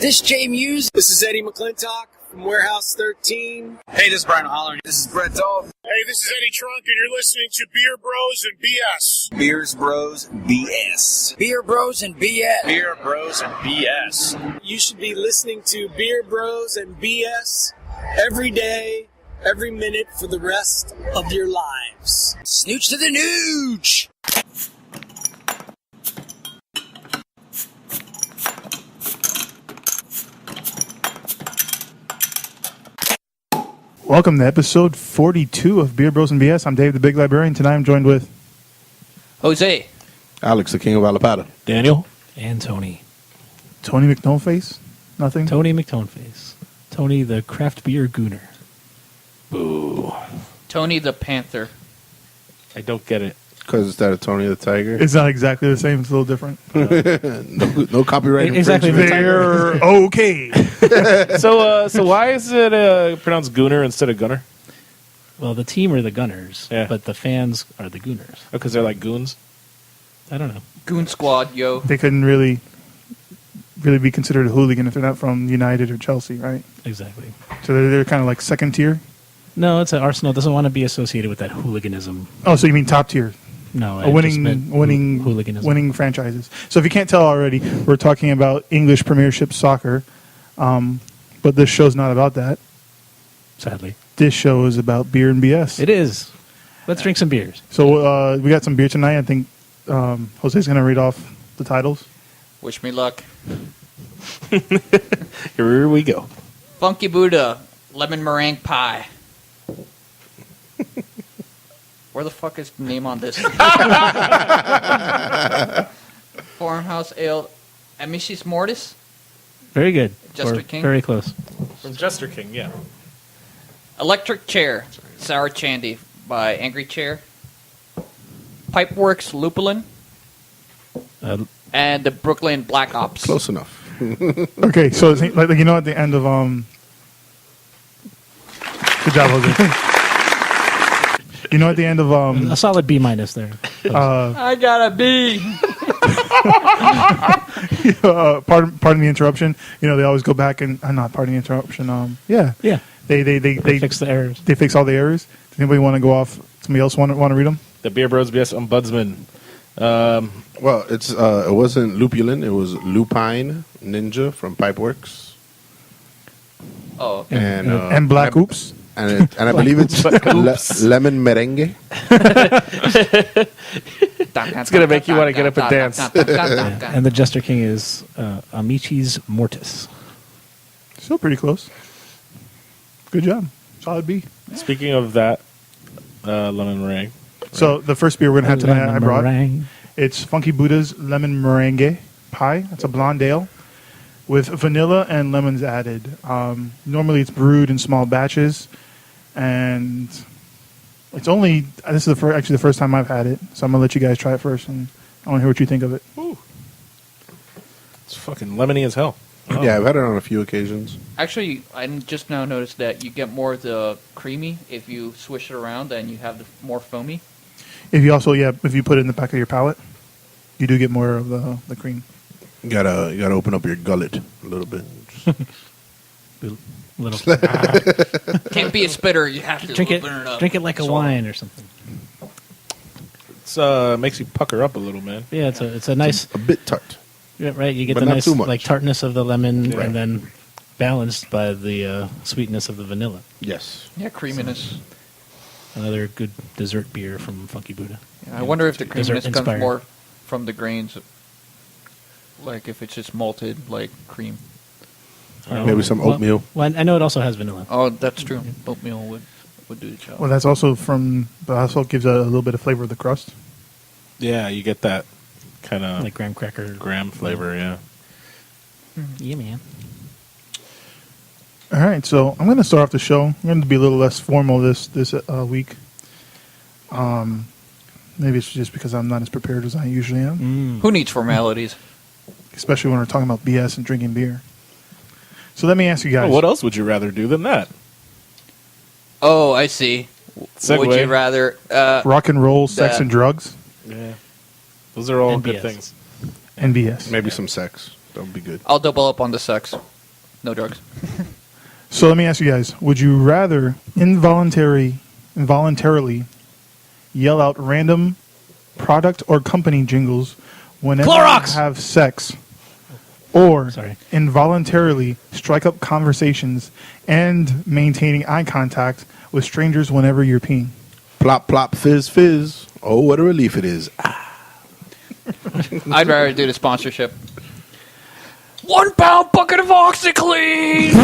This Jay Muse. This is Eddie McClintock from Warehouse 13. Hey, this is Brian Holler. This is Brett Dahl. Hey, this is Eddie Trunk, and you're listening to Beer Bros and BS. Beers Bros BS. Beer Bros and BS. Beer Bros and BS. You should be listening to Beer Bros and BS every day, every minute for the rest of your lives. Snooch to the nooch. Welcome to episode 42 of Beer Bros and BS. I'm Dave, the Big Librarian. Tonight I'm joined with Jose. Alex, the King of Alapata. Daniel. And Tony. Tony McNoneface. Nothing. Tony McToneface. Tony the craft beer gooner. Boo. Tony the Panther. I don't get it. Because it's that of Tony the Tiger. It's not exactly the same. It's a little different. no copyright Exactly. infringement. They're okay. So why is it pronounced gooner instead of gunner? Well, the team are the Gunners, Yeah. but the fans are the Gooners. Because they're like goons? I don't know. Goon Squad, yo. They couldn't really be considered a hooligan if they're not from United or Chelsea, right? Exactly. So they're kind of like second tier. No, it's Arsenal doesn't want to be associated with that hooliganism. Oh, so you mean top tier? No, A winning hooliganism. franchises. So if you can't tell already, we're talking about English Premiership soccer, but this show's not about that. Sadly, This show is about beer and BS. it is. Let's drink some beers. So we got some beer tonight. I think Jose's going to read off the titles. Wish me luck. Here we go. Funky Buddha, lemon meringue pie. Where the fuck is the name on this? Farmhouse Ale, Amicis Mortis. Very good. Jester Or King? Very close. From Jester King, yeah. Electric Chair, Sour Chandy by Angry Chair. Pipeworks Lupulin. And the Brooklyn Black Ops. Close enough. Okay, so it's like you know at the end of good job, Jose. You know at the end of A solid B minus there. I got a B. pardon the interruption. You know they always go back and not pardon the interruption. Yeah. They fix the errors. They fix all the errors. Does anybody want to go off? Somebody else want to read them? The Beer Bros BS Ombudsman. Well, it wasn't Lupulin. It was Lupine Ninja from Pipeworks. Oh, okay. And Black Oops. And I believe it's Lemon Merengue. It's gonna make you wanna get up and dance. And the Jester King is Amicis Mortis. Still pretty close. Good job. Solid B. Speaking of that, lemon meringue. So the first beer we're gonna have tonight, I brought. Meringue. It's Funky Buddha's Lemon Meringue Pie. It's a blonde ale with vanilla and lemons added. Normally it's brewed in small batches, and it's only this is the first time I've had it. So I'm gonna let you guys try it first, and I want to hear what you think of it. Ooh. It's fucking lemony as hell. Oh. Yeah, I've had it on a few occasions. Actually, I just now noticed that you get more of the creamy if you swish it around, and you have the more foamy. If you put it in the back of your palate, you do get more of the cream. You gotta open up your gullet a little bit. Little. Can't be a spitter. You have to Drink it. open it up. Drink it like a wine or something. It's makes you pucker up a little, man. Yeah, it's a nice. A bit tart. Yeah, right. You get But the not nice too much. like tartness of the lemon, Right. and then balanced by the sweetness of the vanilla. Yes. Yeah, creaminess. Another good dessert beer from Funky Buddha. Yeah, I wonder if the creaminess comes Dessert-inspired. more from the grains, like if it's just malted like cream. Maybe some oatmeal. Well, I know it also has vanilla. Oh, that's true. Oatmeal would do the job. Well, that's also but also gives a little bit of flavor of the crust. Yeah, you get that kind of Like graham cracker. graham flavor, yeah. Yeah, man. All right, so I'm going to start off the show. I'm going to be a little less formal this week. Maybe it's just because I'm not as prepared as I usually am, Who needs formalities? especially when we're talking about BS and drinking beer. So let me ask you guys. Well, what else would you rather do than that? Oh, I see. Segue. Would you rather? Rock and roll, sex, and drugs, Yeah. Those are all And good BS. things. and BS. Maybe some sex. That would be good. I'll double up on the sex. No drugs. So let me ask you guys: would you rather involuntarily yell out random product or company jingles whenever Clorox! you have sex, or Sorry. involuntarily strike up conversations and maintaining eye contact with strangers whenever you're peeing? Plop, plop, fizz, fizz. Oh, what a relief it is. I'd rather do the sponsorship. 1 pound bucket of OxyClean.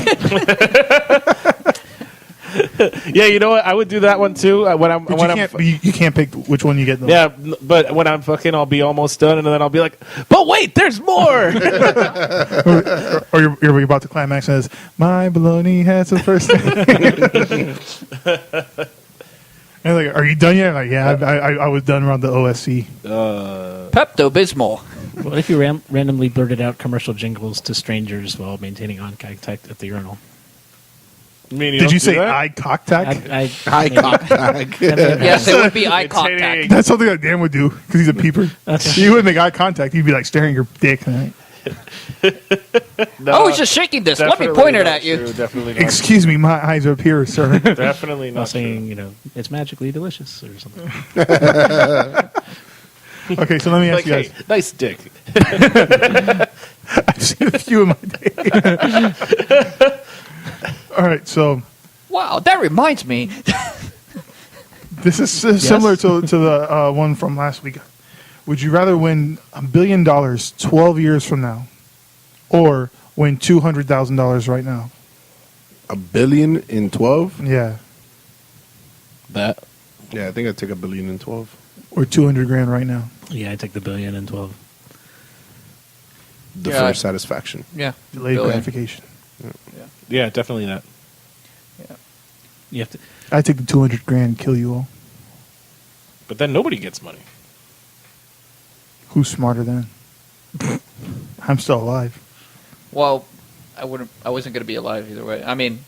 Yeah, you know what? I would do that one too. But you can't pick which one you get. Though. Yeah, but when I'm fucking, I'll be almost done, and then I'll be like, but wait, there's more. or you're about to climax and says, "My baloney has a first name." And like, are you done yet? Like, yeah, I was done around the OSC. Pepto-Bismol. What if you randomly blurted out commercial jingles to strangers while maintaining eye contact at the urinal? Did you say eye contact? Eye contact. Yes, it would be eye contact. That's something that Dan would do because he's a peeper. He wouldn't make eye contact. He'd be like staring at your dick. Right? No, I was just shaking this. Let me point it at you. True, definitely not. Excuse me, my eyes are up here, sir. Definitely not. Not saying, it's magically delicious or something. Okay, so let me ask you guys. Hey, nice dick. I've seen a few in my day. All right, so Wow, that reminds me. this is similar to the one from last week. Would you rather win $1 billion 12 years from now, or win $200,000 right now? $1 billion in 12? Yeah, That. Yeah, I think I'd take $1 billion in 12. or $200,000 right now. Yeah, I take the $1 billion and 12. Deferred satisfaction. Yeah. Delayed Billion. gratification. Yeah, definitely that. You have to. I take the $200,000 and kill you all. But then nobody gets money. Who's smarter then? I'm still alive. Well, I wasn't going to be alive either way. I mean,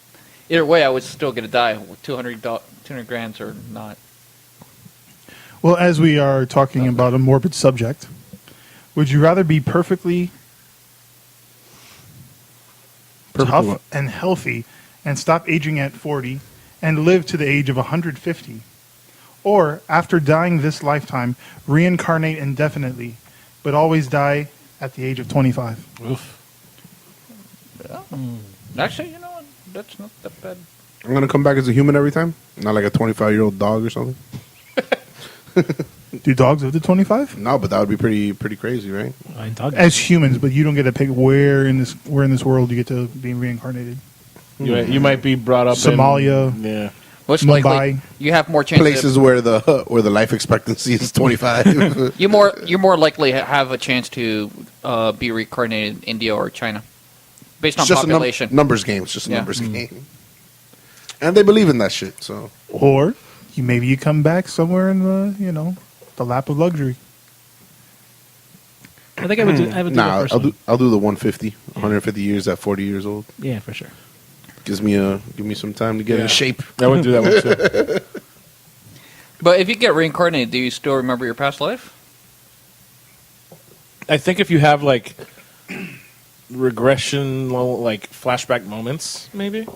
either way, I was still going to die. $200,000 or not. Well, as we are talking about a morbid subject, would you rather be perfectly tough what? and healthy and stop aging at 40 and live to the age of 150? Or, after dying this lifetime, reincarnate indefinitely, but always die at the age of 25? Oof. Actually, you know what? That's not that bad. I'm going to come back as a human every time? Not like a 25-year-old dog or something? Do dogs live to 25? No, but that would be pretty crazy, right? As humans, but you don't get to pick where in this world you get to be reincarnated. You might be brought up Somalia. Yeah. Most Mumbai. likely, you have more chance. Places where the life expectancy is 25. You're more likely to have a chance to be reincarnated in India or China, based on It's just population. a numbers game. It's just a Yeah. numbers game. And they believe in that shit, so. Or maybe you come back somewhere in the lap of luxury. I think I would do that Nah, personally. I'll do the 150 years at 40 years old. Yeah, for sure. Give me some time to get in shape. I would do that one too. But if you get reincarnated, do you still remember your past life? I think if you have like regression, like flashback moments, maybe.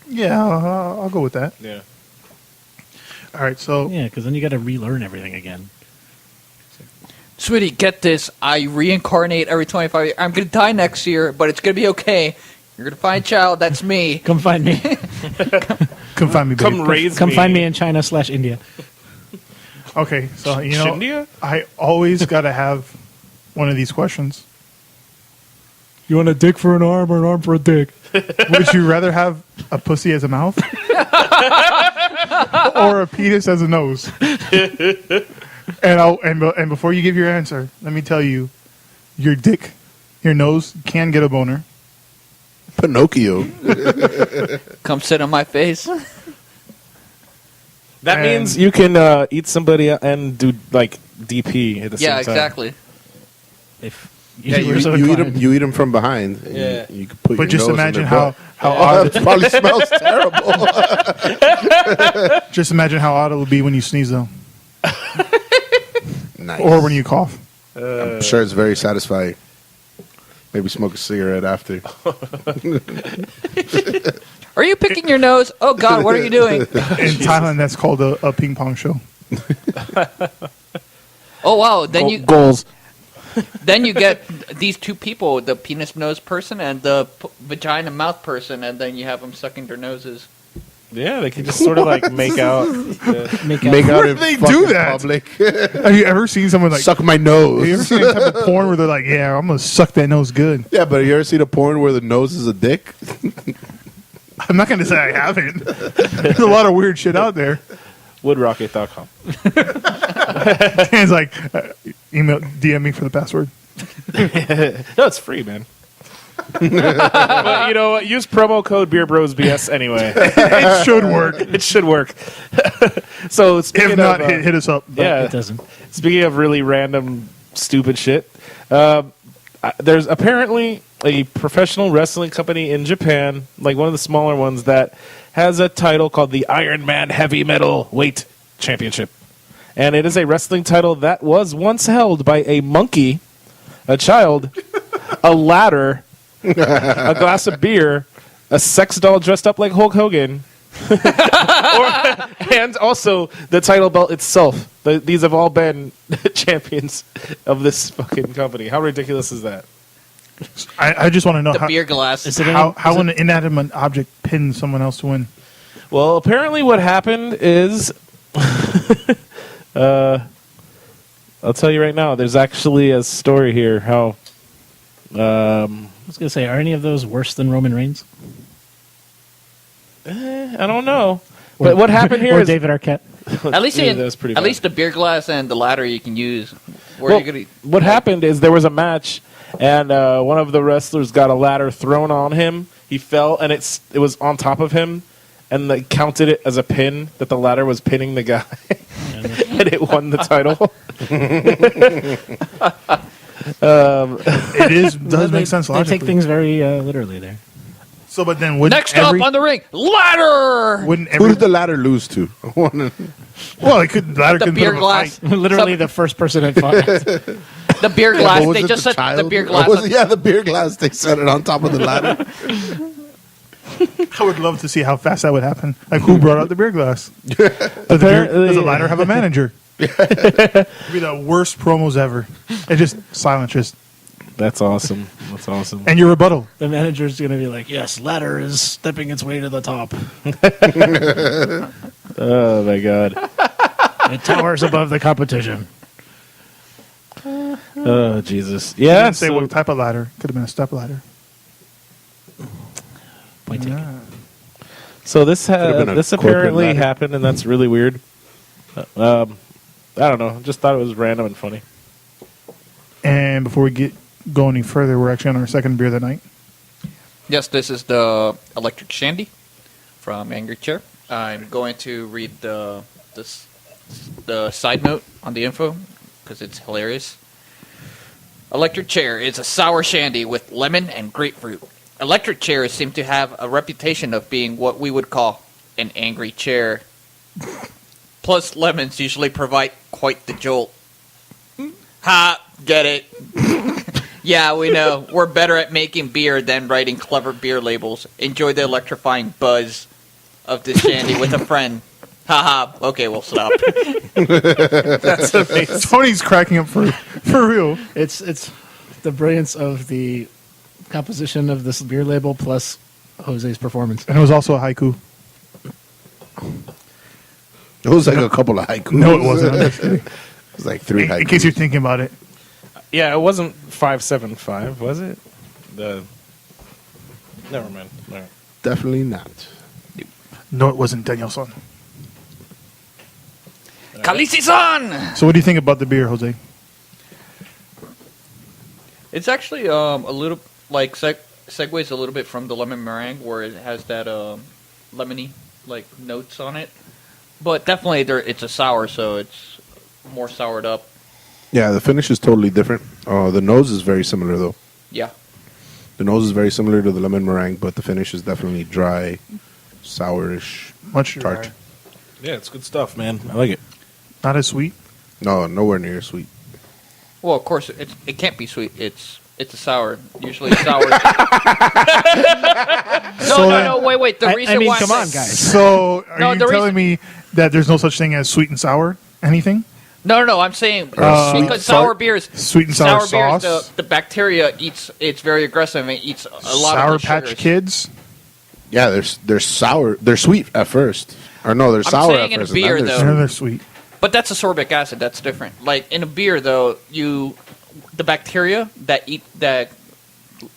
Yeah, I'll go with that. Yeah. All right, so Yeah, because then you got to relearn everything again. Sweetie, get this. I reincarnate every 25 years. I'm going to die next year, but it's going to be okay. You're going to find a child. That's me. Come find me. come find me, babe. Come raise Come me. find me in China/India. Okay, so Shindia? I always got to have one of these questions. You want a dick for an arm or an arm for a dick? Would you rather have a pussy as a mouth or a penis as a nose? And before you give your answer, let me tell you, your dick, your nose can get a boner. Pinocchio. Come sit on my face. That And- means you can eat somebody and do like DP at the same Yeah, time. exactly. If Yeah, were so you inclined. eat them from behind. and Yeah. You can put But your just nose in imagine their how butt. odd. It probably smells terrible. Just imagine how odd it would be when you sneeze, though, Nice. or when you cough. I'm sure it's very satisfying. Maybe smoke a cigarette after. Are you picking your nose? Oh God, what are you doing? In Thailand, that's called a ping pong show. Oh wow, then goals. then you get these two people, the penis nose person and the vagina mouth person, and then you have them sucking their noses. Yeah, they can just sort of like make out. Make out Where in do they fucking do that? public. Have you ever seen someone like Suck my Have you ever nose. seen that type of porn where they're like, "Yeah, I'm gonna suck that nose good"? Yeah, but have you ever seen a porn where the nose is a dick? I'm not gonna say I haven't. There's a lot of weird shit out there. Woodrocket.com. Dan's like, email, DM me for the password. No, it's free, man. But you know what? Use promo code BeerBrosBS anyway. It should work. It should work. So speaking If not, of, hit us up. yeah, It doesn't. speaking of really random, stupid shit, there's apparently a professional wrestling company in Japan, like one of the smaller ones, that has a title called the Ironman Heavymetalweight Championship. And it is a wrestling title that was once held by a monkey, a child, a ladder, a glass of beer, a sex doll dressed up like Hulk Hogan, and also the title belt itself. These have all been champions of this fucking company. How ridiculous is that? I just want to know The beer glass. how an inanimate object pins someone else to win. Well, apparently what happened is... I'll tell you right now, there's actually a story here how... I was going to say, are any of those worse than Roman Reigns? I don't know. But what happened here or is... David Arquette? At least Yeah, that was pretty at bad. least the beer glass and the ladder you can use. Where Well, you gonna, what happened is there was a match, and one of the wrestlers got a ladder thrown on him. He fell, and it was on top of him, and they counted it as a pin, that the ladder was pinning the guy, and it won the title. It does make sense They logically. take things very literally there. So, but then wouldn't next up on the ring, ladder. wouldn't Who every did the ladder lose to? well, it could ladder The couldn't beer put up a glass. fight. Literally the first person that fought. The beer glass. What was They it, just set the child? beer Or glass. was it- yeah, the beer glass. They set it on top of the ladder. I would love to see how fast that would happen. Like, who brought out the beer glass? Does the ladder have a manager? It'd be the worst promos ever. It just silence, just That's awesome. That's awesome. and your rebuttal. The manager's going to be like, yes, ladder is stepping its way to the top. Oh, my God. It towers above the competition. Oh, Jesus. You Yeah. didn't say what type of ladder. Could have been a step ladder. Point taken. So this Could've been a this corporate apparently ladder. happened, and that's really weird. I don't know. Just thought it was random and funny. And before we go any further, we're actually on our second beer of the night. Yes, this is the Electric Shandy from Angry Chair. I'm going to read the side note on the info because it's hilarious. Electric Chair is a sour shandy with lemon and grapefruit. Electric chairs seem to have a reputation of being what we would call an angry chair. Plus, lemons usually provide quite the jolt. Ha! Get it? Yeah, we know. We're better at making beer than writing clever beer labels. Enjoy the electrifying buzz of this shandy with a friend. Haha. Okay, we'll stop. That's amazing. Tony's cracking up for real. It's the brilliance of the composition of this beer label plus Jose's performance. And it was also a haiku. It was like a couple of haikus. No, it wasn't. I'm just kidding. It was like three haikus. In case you're thinking about it. Yeah, it wasn't 575, was it? Never mind. All right. Definitely not. No, it wasn't Danielson. Kalisi-san! So what do you think about the beer, Jose? It's actually a little, like, segues a little bit from the lemon meringue, where it has that lemony, like, notes on it. But definitely, it's a sour, so it's more soured up. Yeah, the finish is totally different. The nose is very similar, though. Yeah. The nose is very similar to the lemon meringue, but the finish is definitely dry, sourish, Much tart. drier. Yeah, it's good stuff, man. I like it. Not as sweet. No, nowhere near sweet. Well, of course, it can't be sweet. It's It's a sour. Usually sour. So no. Wait. The reason I mean, why come I on, say- guys. So are No, you the telling me that there's no such thing as sweet and sour anything? No. I'm saying sweet because salt- sour beers, sweet and sour beers, sauce? the bacteria eats. It's very aggressive and eats a lot Sour of the Patch sugars. Kids? Yeah, they're sour. They're sweet at first. Or no, they're sour saying at in a first. beer, and then though. I know they're sweet. But that's ascorbic acid. That's different. Like in a beer, though, the bacteria that eat that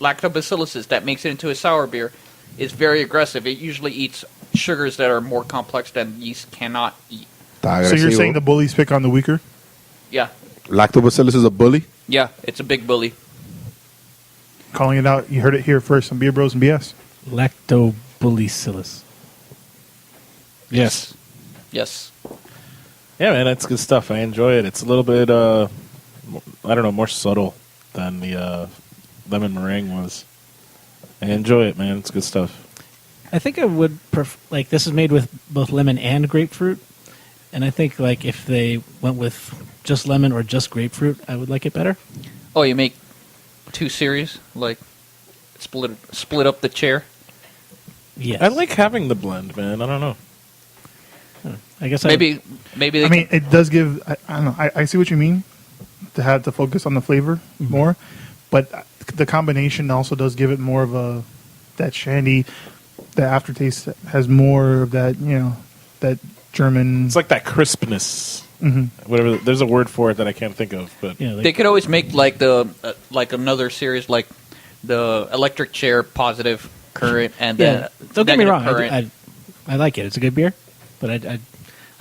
lactobacillus that makes it into a sour beer is very aggressive. It usually eats sugars that are more complex than yeast cannot eat. So you're saying the bullies pick on the weaker? Yeah, lactobacillus is a bully? yeah, it's a big bully. Calling it out. You heard it here first on Beer Bros and BS. Lactobacillus. Yes. Yes. Yeah, man, that's good stuff. I enjoy it. It's a little bit, I don't know, more subtle than the lemon meringue was. I enjoy it, man. It's good stuff. I think I would like this is made with both lemon and grapefruit, and I think like if they went with just lemon or just grapefruit, I would like it better. Oh, you make 2 series, like split up the chair. Yes. I like having the blend, man. I don't know. I guess Maybe they I mean, it does give. I don't know. I see what you mean to have to focus on the flavor more, but the combination also does give it more of that shandy. The aftertaste has more of that. That German. It's like that crispness. Mm-hmm. Whatever. There's a word for it that I can't think of, but they could always make like like another series, like the electric chair, positive current, and then don't get me negative wrong. current. I like it. It's a good beer, but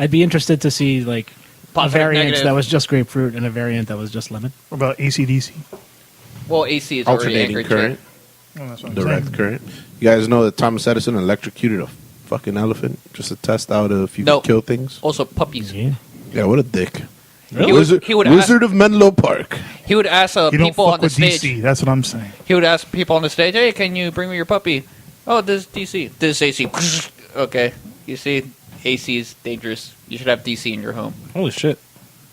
I'd be interested to see like a Positive, variant negative. that was just grapefruit and a variant that was just lemon. What about ACDC? Well, AC is already Alternating angry current. Oh, that's what I'm Direct saying. current. You guys know that Thomas Edison electrocuted a fucking elephant just to test out if you No. could kill things? Also, puppies. Yeah. Yeah, what a dick. He would Wizard of Menlo Park. He would ask You don't people fuck on the with stage. DC. That's what I'm saying. He would ask people on the stage, "Hey, can you bring me your puppy?" Oh, this is DC. This is AC. Okay, you see, AC is dangerous. You should have DC in your home. holy shit.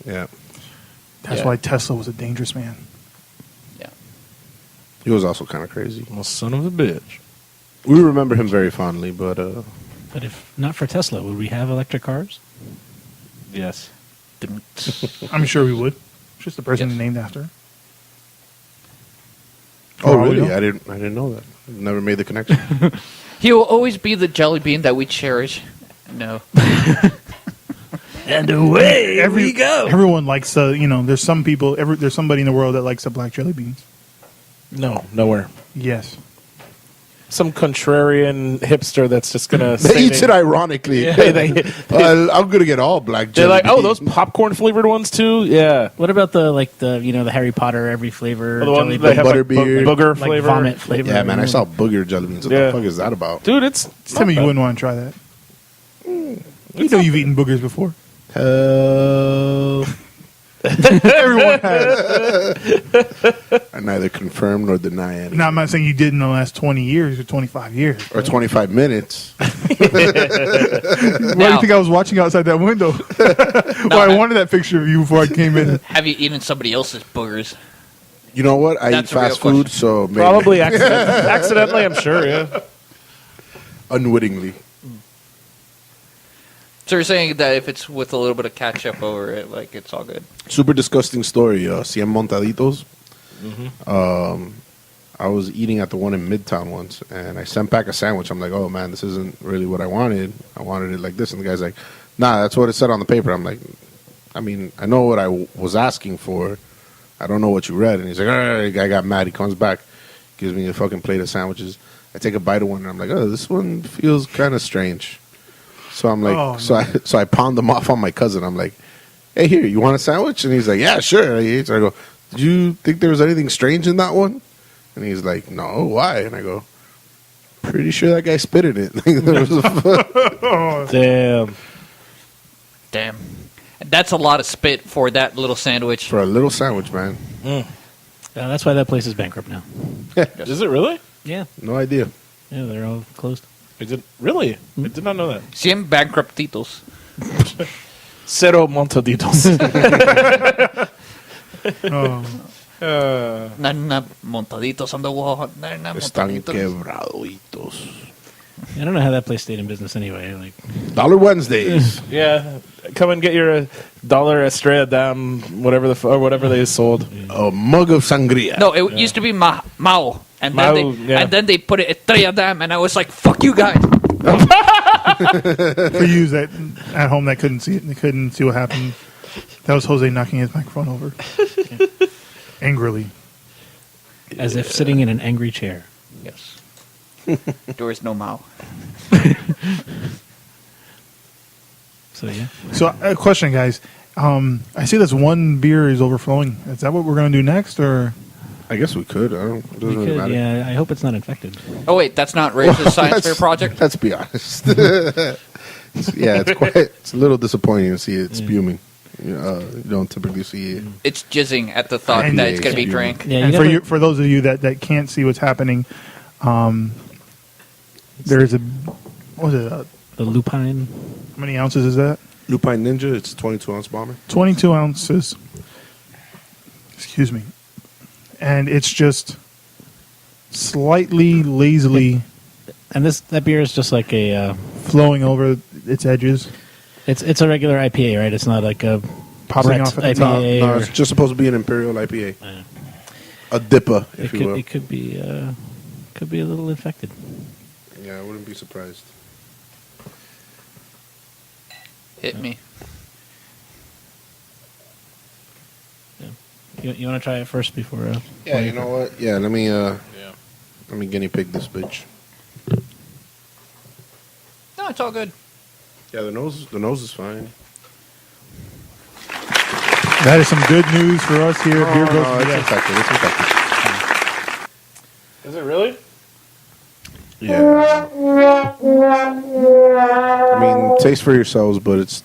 Yeah. That's Yeah. why Tesla was a dangerous man. Yeah. He was also kind of crazy. Well, son of a bitch. We remember him very fondly, but But if not for Tesla, would we have electric cars? Yes. I'm sure we would. It's just the person Yes. named after. oh For all we really? know. I didn't know that. Never made the connection. He will always be the jelly bean that we cherish. No. And away we go. Everyone likes there's some people. There's somebody in the world that likes the black jelly beans. No, nowhere. Yes. Some contrarian hipster that's just gonna They say eats it ironically. Yeah, I'm gonna get all black they're jelly like, oh, beans. those popcorn flavored ones too. Yeah, What about the Harry Potter every flavor the ones jelly they bean? have like butterbeer. booger like flavor. vomit flavor? Yeah, man, I saw booger jelly beans. What Yeah. the fuck is that about? Dude, it's Tell me you wouldn't want to try that. You know you've eaten boogers before. Everyone has. I neither confirm nor deny any. Now, I'm not saying you did in the last 20 years or 25 years. Or 25 minutes. Why do you think I was watching outside that window? Well, I wanted that picture of you before I came in. Have you eaten somebody else's boogers? You know what? I That's eat a real fast food, question. so maybe probably accidentally. I'm sure. Yeah. unwittingly. So you're saying that if it's with a little bit of ketchup over it, like it's all good. Super disgusting story. 100 montaditos. I was eating at the one in Midtown once, and I sent back a sandwich. I'm like, oh man, this isn't really what I wanted. I wanted it like this. And the guy's like, nah, that's what it said on the paper. I'm like, I mean, I know what I was asking for. I don't know what you read. And he's like, all right. The guy got mad. He comes back, gives me a fucking plate of sandwiches. I take a bite of one, and I'm like, oh, this one feels kind of strange. So I'm like, Oh, so I pawned them off on my cousin. I'm like, hey, here, you want a sandwich? And he's like, yeah, sure. So I go, did you think there was anything strange in that one? And he's like, no, why? And I go, pretty sure that guy spit in it. There was Damn. Damn. That's a lot of spit for that little sandwich. for a little sandwich, man. That's why that place is bankrupt now. Is it really? Yeah, No idea. yeah, they're all closed. Is it really? I did not know that. Cien bankruptitos. Cero montaditos. Oh. Montaditos on the wall. Están quebraditos. I don't know how that place stayed in business anyway. Like, Dollar Wednesdays. Yeah, come and get your dollar Estrella Dam, whatever whatever they sold. A mug of sangria. No, it used to be Mao. And Mao, then yeah. and then they put it Estrella Dam, and I was like, "Fuck you guys!" For you that at home that couldn't see it, and they couldn't see what happened. That was Jose knocking his microphone over angrily. as if sitting in an angry chair. Yes. There is no Mao. So yeah. So, a question, guys. I see this one beer is overflowing. Is that what we're going to do next, or? I guess we could. It doesn't We really could, matter. yeah, I hope it's not infected. Oh wait, that's not Rage's science fair Let's- project. Let's be honest. Yeah, it's a little disappointing to see it spuming. You don't typically see it. It's jizzing at the thought And that it's going to be yeah. drank. Yeah, And you for never- you, for those of you that can't see what's happening, there's a what was it? the lupine. How many ounces is that? Lupine Ninja, it's a 22-ounce bomber. 22 ounces. Excuse me. And it's just slightly lazily And that beer is just like a flowing over its edges, it's a regular IPA, right? It's not like a popping Brett's off at the top. IPA. No, or- it's just supposed to be an Imperial IPA. Yeah. A dipper, it if you could will. it could be a little infected. Yeah, I wouldn't be surprised. Hit me. You want to try it first before? Yeah, you know what? Yeah, let me guinea pig this bitch. No, it's all good. Yeah, the nose is fine. That is some good news for us here at Beer Bros. it's Yes. infected. It's infected. Is it really? Yeah. I mean, taste for yourselves, but it's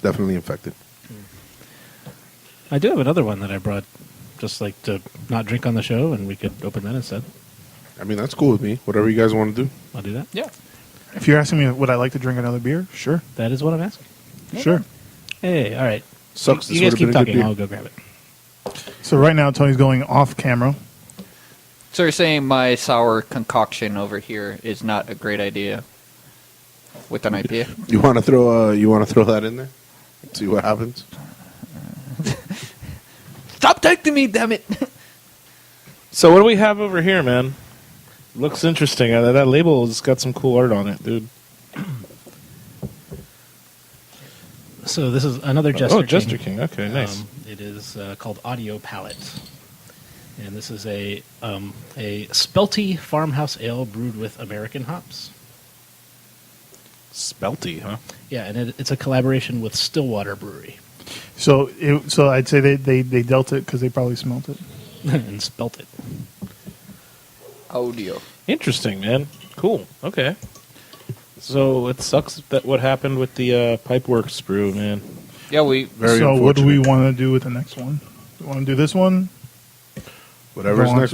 definitely infected. I do have another one that I brought, just like to not drink on the show, and we could open that instead. I mean, that's cool with me. Whatever you guys want to do. I'll do that. Yeah. If you're asking me would I like to drink another beer, sure, That is what I'm asking. sure. Hey, all right. Sucks. You this guys would've keep been a good talking. beer. I'll go grab it. So right now Tony's going off camera. So you're saying my sour concoction over here is not a great idea with an IPA? You want to throw that in there? See what happens. Stop texting me, damn it! So what do we have over here, man? Looks interesting. That label's got some cool art on it, dude. So this is another Jester. Oh, Jester King. Okay, nice. It is called Audio Palette, and this is a spelty farmhouse ale brewed with American hops. Spelty, huh? Yeah, and it's a collaboration with Stillwater Brewery So I'd say they dealt it because they probably smelt it. and spelt it. Audio. Interesting, man. Cool. Okay. So it sucks that what happened with the Pipeworks brew, man. Yeah, we. Very so what do we unfortunate. want to do with the next one? Do we want to do this one? Whatever's Go on next.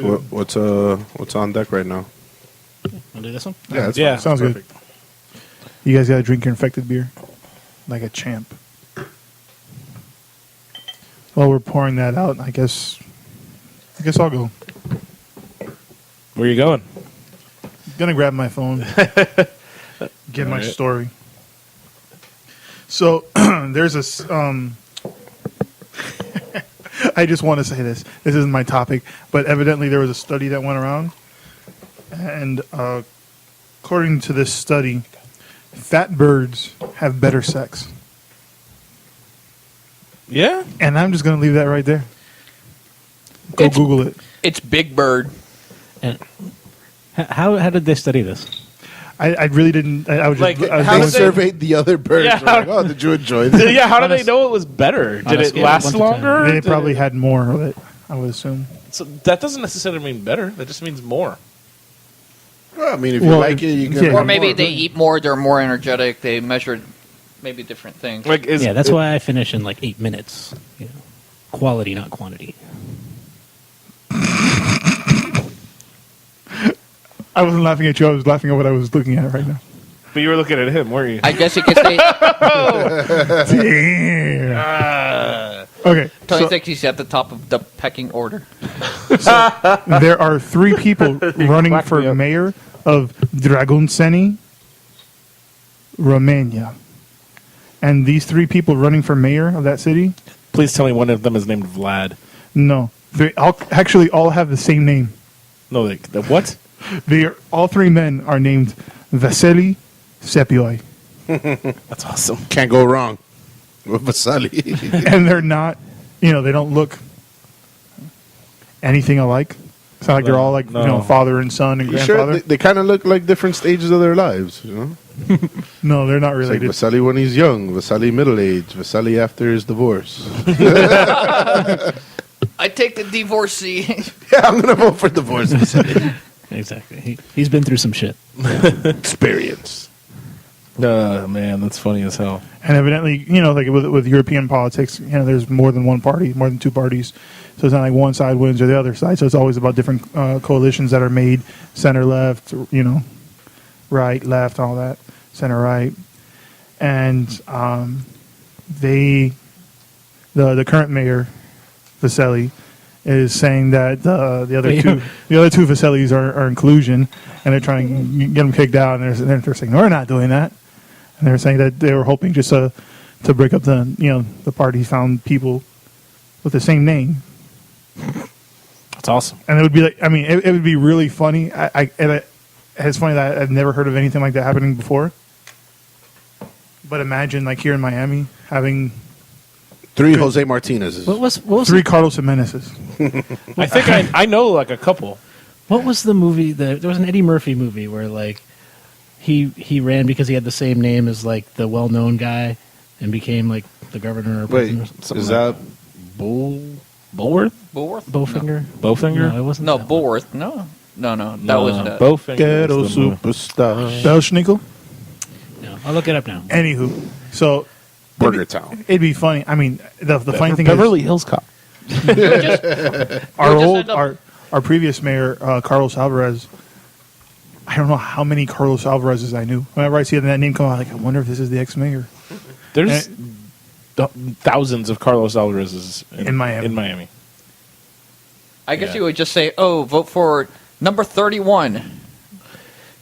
to- What's on deck right now? Want to do this one? Yeah, that's Yeah. fine. Sounds good. Perfect. You guys got to drink your infected beer like a champ. While we're pouring that out, I guess I'll go. Where you going? Gonna grab my phone, get my Alright. story. So there's this. I just want to say this. This isn't my topic, but evidently there was a study that went around, and according to this study, fat birds have better sex. Yeah. And I'm just gonna leave that right there. Go It's- Google it. It's Big Bird. And how did they study this? I really didn't. I was just. Like, I was how They did going- they- surveyed the other birds. Yeah. They're like, oh, did you enjoy this? Yeah. How do On a they know it was better? on Did a it scale of last 1 to 10. longer? They Did probably it- had more of it. I would assume. So that doesn't necessarily mean better. That just means more. Well, I mean, if you Well, like it, you yeah. get. Or maybe more. they eat more, they're more energetic, they measured maybe different things. Like, Yeah, that's why I finish in like 8 minutes. You know, quality, not quantity. I wasn't laughing at you. I was laughing at what I was looking at right now. But you were looking at him, weren't you? I guess you could say Damn. Okay, Tony so thinks he's at the top of the pecking order. there are 3 people running cracked me for up. mayor of Draguseni, Romania. And these 3 people running for mayor of that city, Please tell me one of them is named Vlad. no, they all have the same name. No, the what? All 3 men are named Vasily Sepioi. That's awesome. Can't go wrong with Vasily. And they're not, they don't look anything alike. It's not like they're all like, No. father and son and You grandfather. sure? They kind of look like different stages of their lives, you know? No, they're not It's like related. Vasily when he's young, Vasily middle-aged, Vasily after his divorce. I take the divorcee. Yeah, I'm going to vote for divorce, Vasily. Exactly. He's been through some shit. Experience. Man, that's funny as hell. And evidently, like with European politics, there's more than one party, more than 2 parties. So it's not like one side wins or the other side. So it's always about different coalitions that are made, center, left, right, left, all that, center, right. And the current mayor, Vasily, is saying that the other two Vasilis are inclusion, and they're trying to get them kicked out. And they're saying, no, we're not doing that. And they're saying that they were hoping just to break up the party, found people with the same name. That's awesome. And it would be like, it would be really funny. It's funny that I've never heard of anything like that happening before. But imagine, like here in Miami, having 3 Jose Martinez's. What was 3 Carlos Jimenez's. I think I know like a couple. What was the movie? There was an Eddie Murphy movie where like he ran because he had the same name as like the well-known guy and became like the governor. Or Wait, something is like that Bulworth? Bullworth? Bowfinger? Bowfinger? No, it wasn't. No, that one. Bullworth. No. That was that. Bowfinger. Ghetto was the movie. superstar? Belschnickel? No, I'll look it up now. Anywho, so Burger Town. it'd be funny. The funny thing Beverly Hills Cop. is, our previous mayor, Carlos Alvarez. I don't know how many Carlos Alvarez's I knew. Whenever I see that name come out, I wonder if this is the ex-mayor. There's thousands of Carlos Alvarez's In Miami. In Miami. I guess Yeah. you would just say, vote for number 31.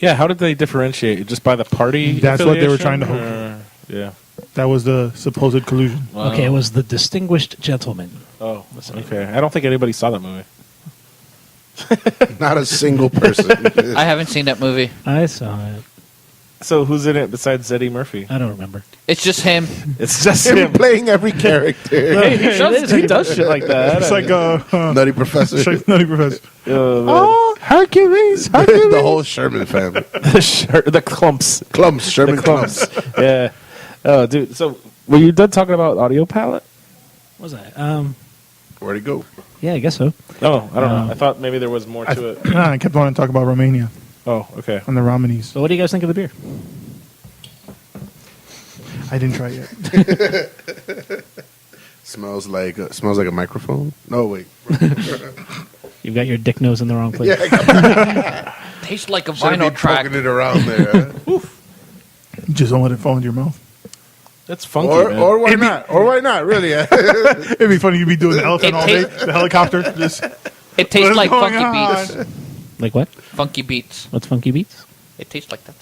Yeah, how did they differentiate? Just by the party? That's what they were affiliation, trying to hope or- Yeah. That was the supposed collusion. Okay, it was The Distinguished Gentleman. Oh, okay. I don't think anybody saw that movie. Not a single person. I haven't seen that movie. I saw it. So who's in it besides Eddie Murphy? I don't remember. It's just him. It's just Him him. playing every character. Hey, he does shit like that. It's like Nutty Professor. it's like Nutty Professor. Oh, Hercules! The whole Sherman family. the clumps. Clumps, Sherman The Clumps. clumps. Yeah. Oh, dude. So, were you done talking about audio palette? Was I? Where'd he go? Yeah, I guess so. Oh, I don't know. I thought maybe there was more to it. I kept wanting to talk about Romania Oh, okay. and the Romanies. So, what do you guys think of the beer? I didn't try it yet. Smells like a microphone. No, wait. You've got your dick nose in the wrong place. Tastes like a Shouldn't vinyl be track. poking it around there. Huh? Just don't let it fall into your mouth. That's funky, man. or why not? Or why not? Really? It'd be funny you'd be doing the elephant all day, tastes- the helicopter. Just It tastes What's like going funky on? beats. Like what? Funky beats. What's Funky Beats? It tastes like that.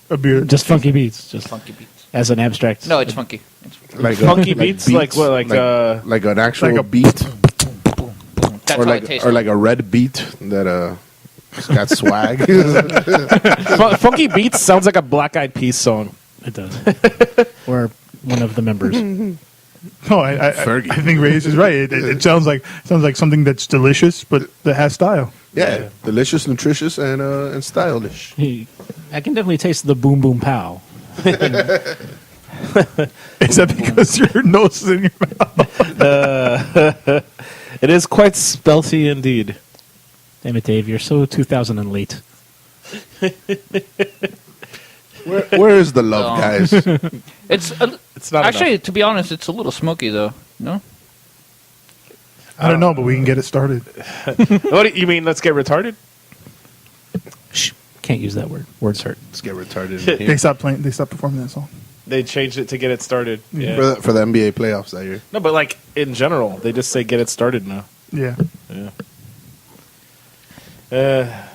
a beer. Just Funky Beats. Just Funky beats. as an abstract. No, it's funky. It's funky. like Funky beats? Like what, like, like an actual like a- beat, That's or how like it tastes. or like a red beat that it's got swag. Funky Beats sounds like a Black Eyed Peas song. It does. Or one of the members. No, I Fergie. think Reyes is right. It sounds like something that's delicious, but that has style. Yeah, delicious, nutritious, and stylish. I can definitely taste the boom boom pow. Is that because your nose is in your mouth? It is quite spelty indeed. Damn it, Dave, you're so 2000 and late. Where is the love, guys? It's not Actually, to be honest, it's a little smoky though. No, I don't know, but we can get it started. enough. What do you mean? Let's get retarded? Shh, can't use that word. Words hurt. Let's get retarded in They here. stopped playing. They stopped performing that song. They changed it to get it started. Yeah. For the NBA playoffs that year. No, but like in general, they just say get it started now. Yeah. Yeah.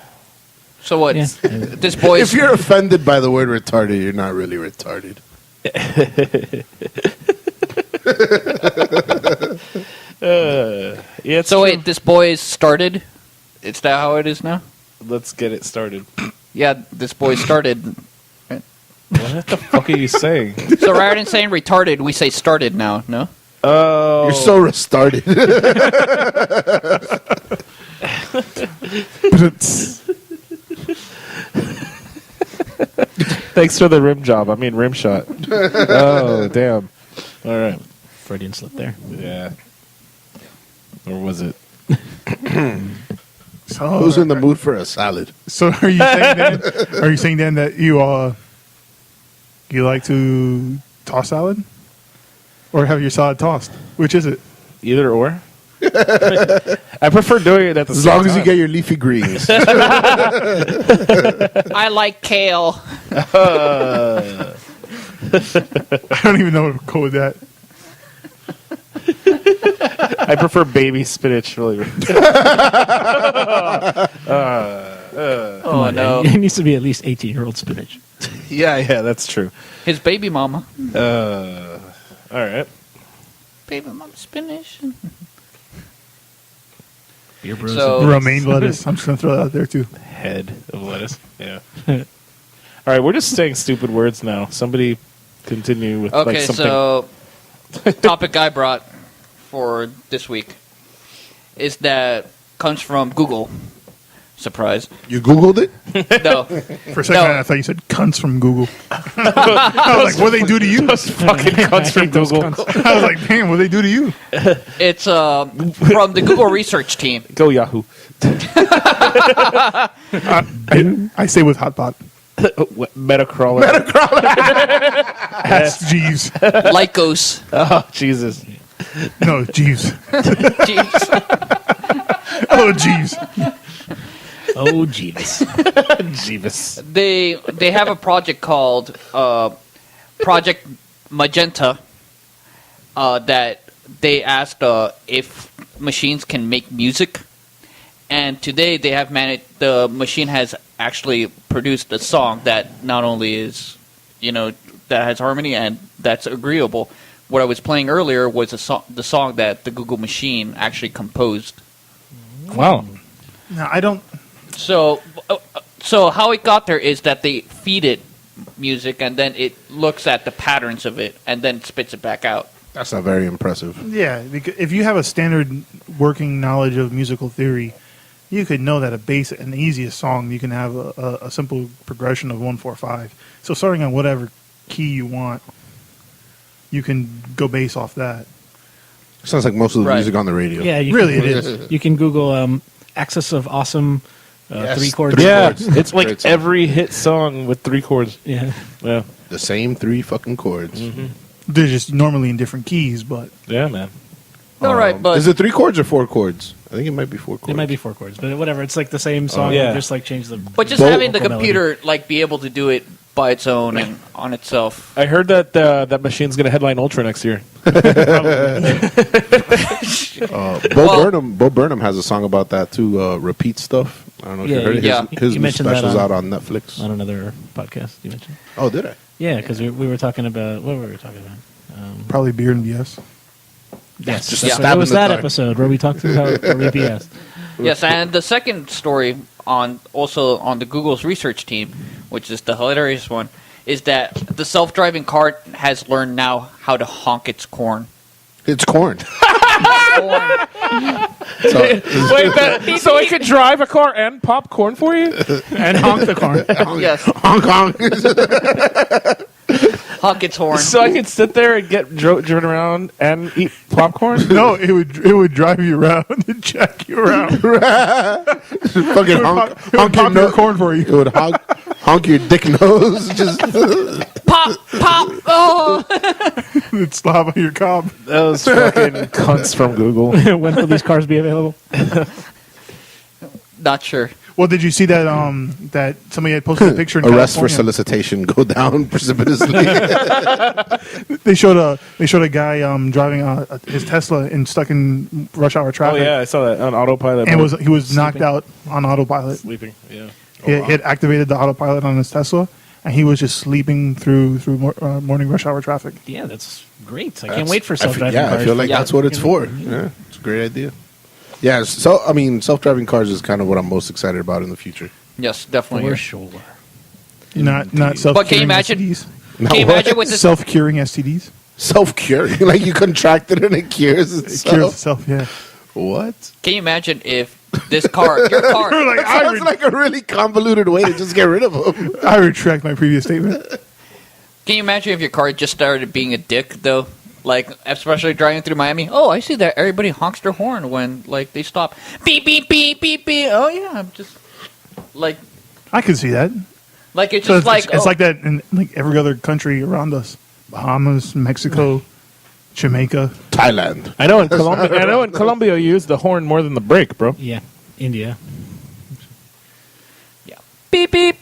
So what? Yeah. This boy. If you're offended by the word retarded, you're not really retarded. Yeah. It's So true. wait, this boy is started. Is that how it is now? Let's get it started. Yeah, this boy started. What the fuck are you saying? So rather than saying retarded, we say started now. No. Oh, You're so retarded. Thanks for the rim job. I mean rim shot. Oh, damn. All right. Freudian slip there. Yeah. Or was it? So, Who's in the mood for a salad? So are you saying then? Are you saying then that you like to toss salad, or have your salad tossed? Which is it? Either or. I prefer doing it at the As same long as you time. get your leafy greens. I like kale. I don't even know where to go with that. I prefer baby spinach. Really. Oh no, It needs to be at least 18-year-old spinach. Yeah, that's true. his baby mama. All right. Baby mama spinach. Beer Bros. So Romaine lettuce. I'm just gonna throw that out there too. Head of lettuce. Yeah. All right, we're just saying stupid words now. Somebody continue with like okay, something. so topic I brought for this week is that comes from Google. Surprise! You Googled it? No, For a second, No. I thought you said cunts from Google. I was like, what do they do to you? fucking cunts from Google. I was like, damn, what do they do to you? it's from the Google research team. Go Yahoo. I say with hot pot. Metacrawler. That's Jeeves. Lycos. Oh Jesus. No, Jeeves. Jeeves. Oh, Jeeves. Oh, Jeeves. Jeeves. They have a project called Project Magenta that they asked if machines can make music, and today they have managed. The machine has actually produced a song that not only is, that has harmony and that's agreeable. What I was playing earlier was the song that the Google machine actually composed. Wow. No, I don't. So how it got there is that they feed it music, and then it looks at the patterns of it, and then spits it back out. That's not very impressive. Yeah, because if you have a standard working knowledge of musical theory, you could know that a basic and the easiest song you can have a simple progression of 1-4-5. So starting on whatever key you want, you can go base off that. Sounds like most of the Right. music on the radio. Yeah, Really, it is. You can Google Axis of Awesome Yes, 3 chords. three Yeah, chords. it's like Great song. every hit song with 3 chords. Yeah. Yeah, The same 3 fucking chords. They're just normally in different keys, but yeah, man. All right, but Is it 3 chords or 4 chords? I think it might be 4 chords. It might be 4 chords, but whatever. It's like the same song. yeah. Just like change the. But just Both- having the vocal computer be able to do it by its own and on itself. I heard that that machine's going to headline Ultra next year. Bo Burnham has a song about that too. Repeat stuff. I don't know if Yeah, you heard it. yeah. His You new mentioned that special's on- out on Netflix. On another podcast you mentioned. Oh, did I? Yeah, because we were talking about what were we talking about? probably beer and BS. Yes, just that's a right. stab It was in the that dark. episode where we talked about BS. Yes, and the second story also on the Google's research team, which is the hilarious one, is that the self-driving car has learned now how to honk its corn. It's corn. So, Wait, so it could drive a car and pop corn for you? And honk the car. Yes, Hong Kong. honk its horn. So I could sit there and get driven around and eat popcorn? No, it would drive you around and jack you around. Fucking honk It would pop your corn for It you. would honk your dick nose. Just Pop, pop, oh! It'd slap on your cob. Those fucking cunts from Google. When will these cars be available? Not sure. Well, did you see that that somebody had posted a picture in Arrest for California? solicitation go down precipitously. They showed a guy driving his Tesla and stuck in rush hour Oh traffic. yeah, I saw that on autopilot. And he was knocked out on autopilot. sleeping. Yeah. He had activated the autopilot on his Tesla, and he was just sleeping through morning rush hour traffic. Yeah, that's great. I can't wait for self-driving Yeah, cars. I feel like Yeah. that's what it's for. Yeah, it's a great idea. Yeah, so I mean, self-driving cars is kind of what I'm most excited about in the future. Yes, definitely. For sure. Not self-curing But can you imagine? STDs. Now Can you what? imagine with this? Self-curing STDs. Self-curing, like you contract it and it cures It itself. cures itself, yeah. What? Can you imagine if your car, Like, That sounds like a really convoluted way to just get rid of them. I retract my previous statement. can you imagine if your car just started being a dick though? Like, especially driving through Miami. Oh, I see that everybody honks their horn when like they stop. Beep beep beep beep beep. Oh yeah, I'm just like I can see that. it's So just like it's like that in like every other country around us. Bahamas, Mexico, Jamaica. Thailand. I know in Colombia. I know in Colombia you use the horn more than the brake, bro. Yeah, India. yeah. Beep beep.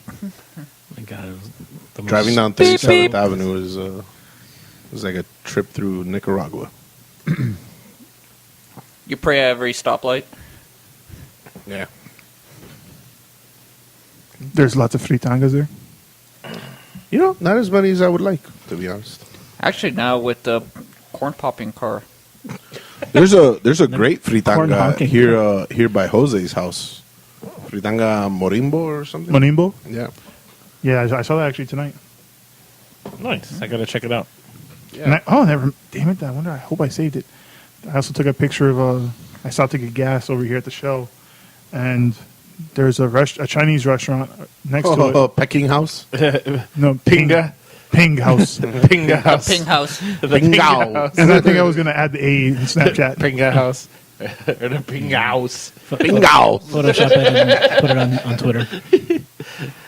My God, it was the most- Driving down Beep, 37th beep. Avenue was like a trip through Nicaragua. You pray at every stoplight. Yeah. There's lots of fritangas there. You know, not as many as I would like, to be honest. Actually, now with the corn popping car. There's a great Corn fritanga honking. here by Jose's house. Fritanga Morimbo or something. Monimbo? Yeah. Yeah, I saw that actually tonight. Nice. I gotta check it out. And damn it! I hope I saved it. I also took a picture of I stopped to get gas over here at the show, and there's a Chinese restaurant next to it. Pecking House. No, Pinga. Ping House. Pinga house. Ping house. The Pingao. Pinga house. And I think I was going to add the A in Snapchat. Pinga house. Or the Pinga house. Pingao. Photoshop it and put it on Twitter.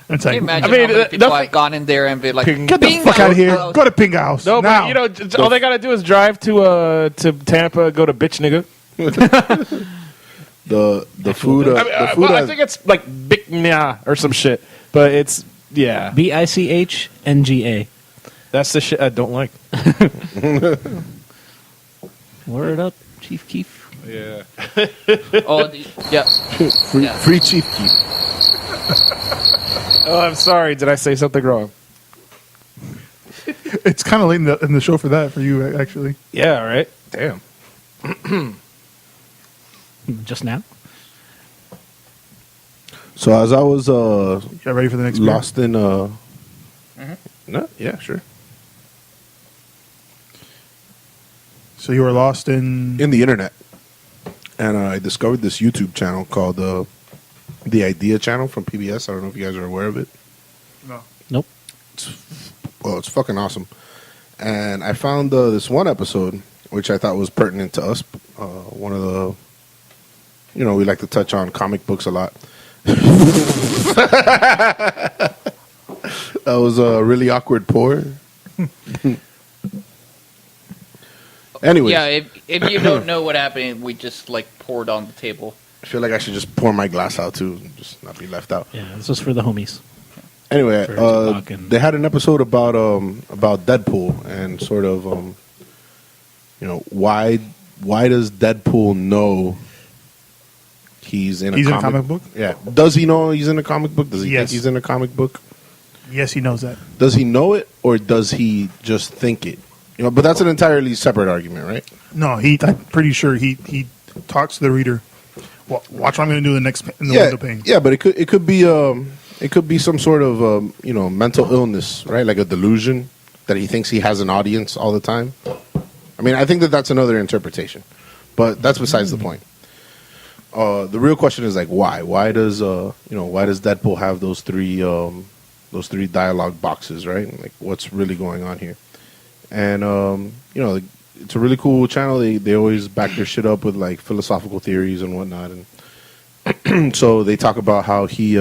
It's Can like, you imagine I mean, how many people nothing- have gone in there and be like, Ping- get the "Bingo." fuck out of here. Go to Ping House. No, now. but you know, all they gotta do is drive to Tampa, go to bitch nigga. The food. The food. I has- think it's like Big Nya or some shit. But it's BICHNGA. that's the shit I don't like. Word up, Chief Keef. Yeah. Oh, yeah. free Chief Keef. Oh, I'm sorry. Did I say something wrong? It's kind of late in the show for that, for you, actually. Yeah. Right. Damn. Just now? So as I was Get ready for the next beer? lost in no, yeah, sure. So you were lost in In the internet, and I discovered this YouTube channel called the Idea Channel from PBS. I don't know if you guys are aware of it. No. Nope. Well, it's fucking awesome. And I found this one episode which I thought was pertinent to us. One of the, we like to touch on comic books a lot. That was a really awkward pour. Anyway, Yeah, if you don't know what happened, we just like poured on the table. I feel like I should just pour my glass out too, and just not be left out. Yeah, this was for the homies. Anyway, For Tupac and- they had an episode about Deadpool and sort of why does Deadpool know he's in a comic book? Yeah. Does he know he's in a comic book? Does he Yes. think he's in a comic book? Yes, he knows that. Does he know it or does he just think it? But that's an entirely separate argument, right? No, I'm pretty sure he talks to the reader. Watch what I'm going to do in the yeah, window pane. yeah, but it could be some sort of mental illness, right? Like a delusion that he thinks he has an audience all the time. I mean, I think that's another interpretation, but that's besides the point. The real question is like why? Why does Deadpool have those three dialogue boxes, right? Like what's really going on here? And it's a really cool channel. They always back their shit up with like philosophical theories and whatnot. And so they talk about how he's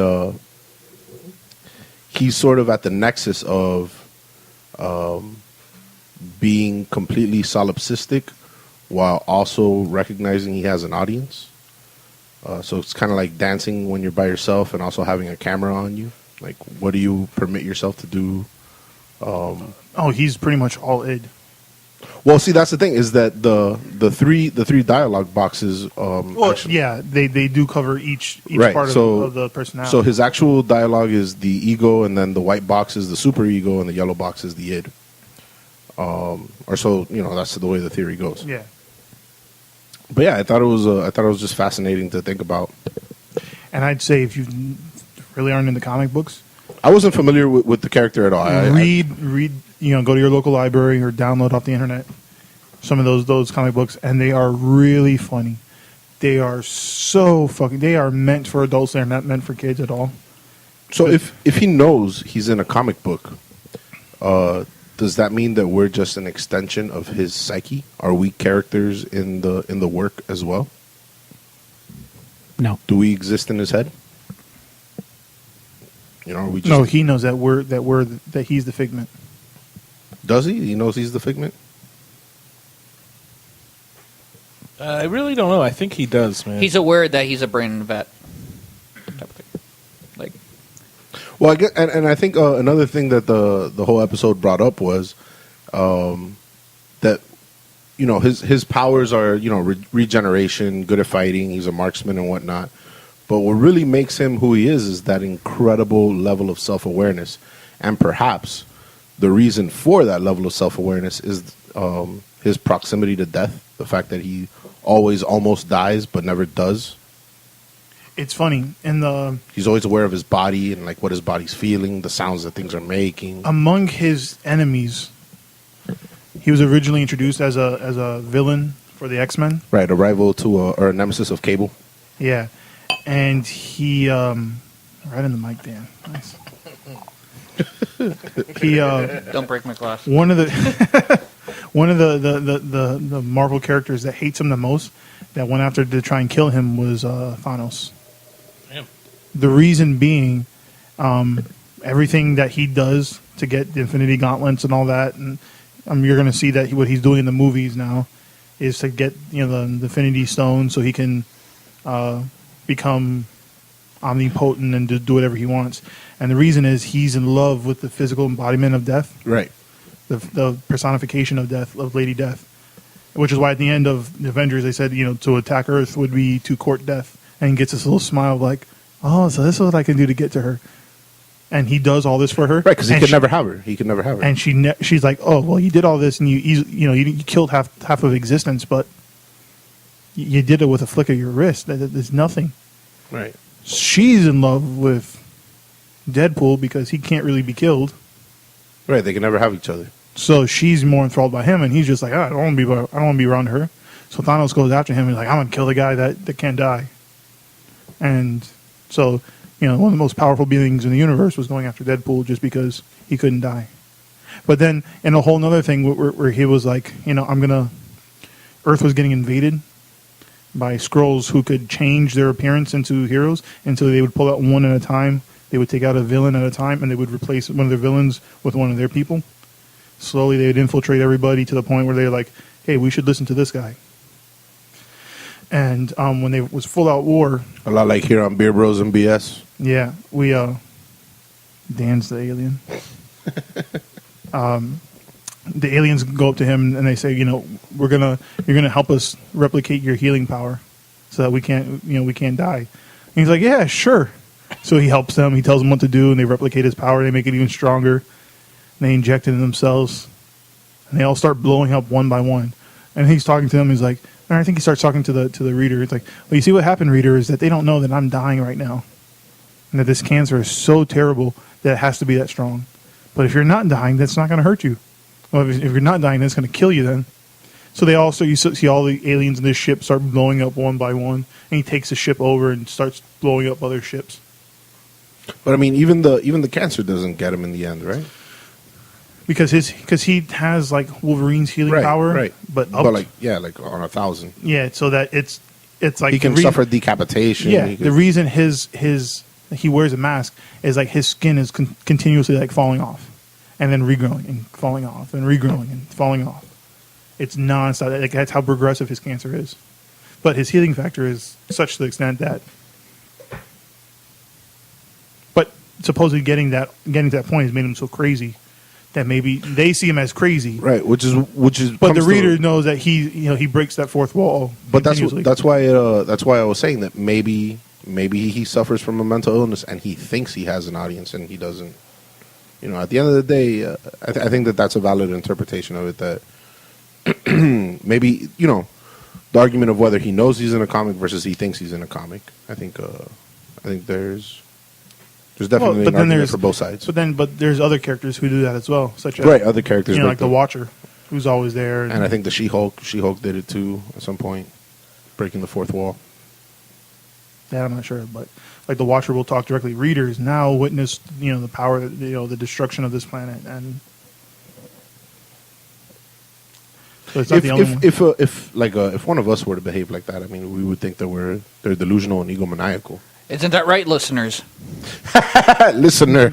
sort of at the nexus of being completely solipsistic while also recognizing he has an audience. So it's kind of like dancing when you're by yourself and also having a camera on you. Like, what do you permit yourself to do? Oh, he's pretty much all id. Well, see, that's the thing is that the three dialogue boxes. Yeah, they do cover each Right, part so- of the personality. So his actual dialogue is the ego, and then the white box is the super ego, and the yellow box is the id. Or so that's the way the theory goes. yeah, But yeah, I thought it was just fascinating to think about. and I'd say if you really aren't into comic books, I wasn't familiar with the character at all. read. Go to your local library or download off the internet some of those comic books, and they are really funny. They are so fucking. They are meant for adults. They're not meant for kids at all. So if he knows he's in a comic book, does that mean that we're just an extension of his psyche? Are we characters in the work as well? No. Do we exist in his head? Are we just, No, he knows that he's the figment. does he? He knows he's the figment. I really don't know. I think he does, man. He's aware that he's a brain vat. Type of thing. Like, Well, I get, and I think another thing that the whole episode brought up was that his powers are regeneration, good at fighting, he's a marksman and whatnot. But what really makes him who he is that incredible level of self-awareness, and perhaps the reason for that level of self-awareness is his proximity to death. The fact that he always almost dies but never does. It's funny He's always aware of his body and like what his body's feeling, the sounds that things are making. among his enemies. He was originally introduced as a villain for the X-Men. Right, a rival to or a nemesis of Cable. Yeah, and he right in the mic, Dan. Nice. He don't break my glass. one of the the Marvel characters that hates him the most, that went after to try and kill him, was Thanos. Damn. The reason being, everything that he does to get the Infinity Gauntlets and all that, and you're going to see that what he's doing in the movies now is to get the Infinity Stone so he can become omnipotent and do whatever he wants. And the reason is he's in love with the physical embodiment of death, Right. the personification of death, of Lady Death, which is why at the end of the Avengers they said to attack Earth would be to court death, and he gets this little smile like, oh, so this is what I can do to get to her. And he does all this for her, Right, because he could never have her. He could never have her. and she's like, oh well, you did all this and you killed half of existence, but you did it with a flick of your wrist. There's nothing. Right. She's in love with Deadpool because he can't really be killed, Right, they can never have each other. so she's more enthralled by him, and he's just like, I don't want to be around her. So Thanos goes after him. He's like, I'm gonna kill the guy that can't die. And so one of the most powerful beings in the universe was going after Deadpool just because he couldn't die. But then in a whole other thing where he was like, Earth was getting invaded by Skrulls who could change their appearance into heroes, and so they would pull out one at a time. They would take out a villain at a time, and they would replace one of their villains with one of their people. Slowly, they would infiltrate everybody to the point where they're like, hey, we should listen to this guy. And when there was full-out war... A lot like here on Beer Bros and BS. Yeah, we... Dan's the alien. The aliens go up to him, and they say, you're gonna help us replicate your healing power so that we can't die. And he's like, yeah, sure. So he helps them. He tells them what to do, and they replicate his power. They make it even stronger. And they inject it in themselves, and they all start blowing up one by one. And he's talking to them. He's like, and I think he starts talking to the reader. It's like, well, you see what happened, reader, is that they don't know that I'm dying right now, and that this cancer is so terrible that it has to be that strong. But if you're not dying, that's not going to hurt you. Well, if you're not dying, that's going to kill you then. So you see all the aliens in this ship start blowing up one by one, and he takes the ship over and starts blowing up other ships. But I mean, even the cancer doesn't get him in the end, right? Because he has like Wolverine's healing power, right? But on 1,000. Yeah, so that it's like he can suffer decapitation. Yeah, the reason he wears a mask is like his skin is continuously like falling off, and then regrowing and falling off and regrowing and falling off. It's nonstop. Like that's how progressive his cancer is. But his healing factor is such to the extent that, but supposedly getting to that point has made him so crazy that maybe they see him as crazy, Right, which is. but the reader knows that he breaks that fourth wall. But that's continuously. why I was saying that maybe he suffers from a mental illness and he thinks he has an audience and he doesn't. You know, at the end of the day, I think that's a valid interpretation of it. That maybe the argument of whether he knows he's in a comic versus he thinks he's in a comic. I think there's definitely an argument for both sides. But there's other characters who do that as well, such as other characters like the Watcher, who's always there, and I think the She-Hulk did it too at some point, breaking the fourth wall. Yeah, I'm not sure, but like the Watcher will talk directly. Readers now witness, the power, the destruction of this planet, and so it's not the only one. If one of us were to behave like that, I mean, we would think that they're delusional and egomaniacal. Isn't that right, listeners? Listener,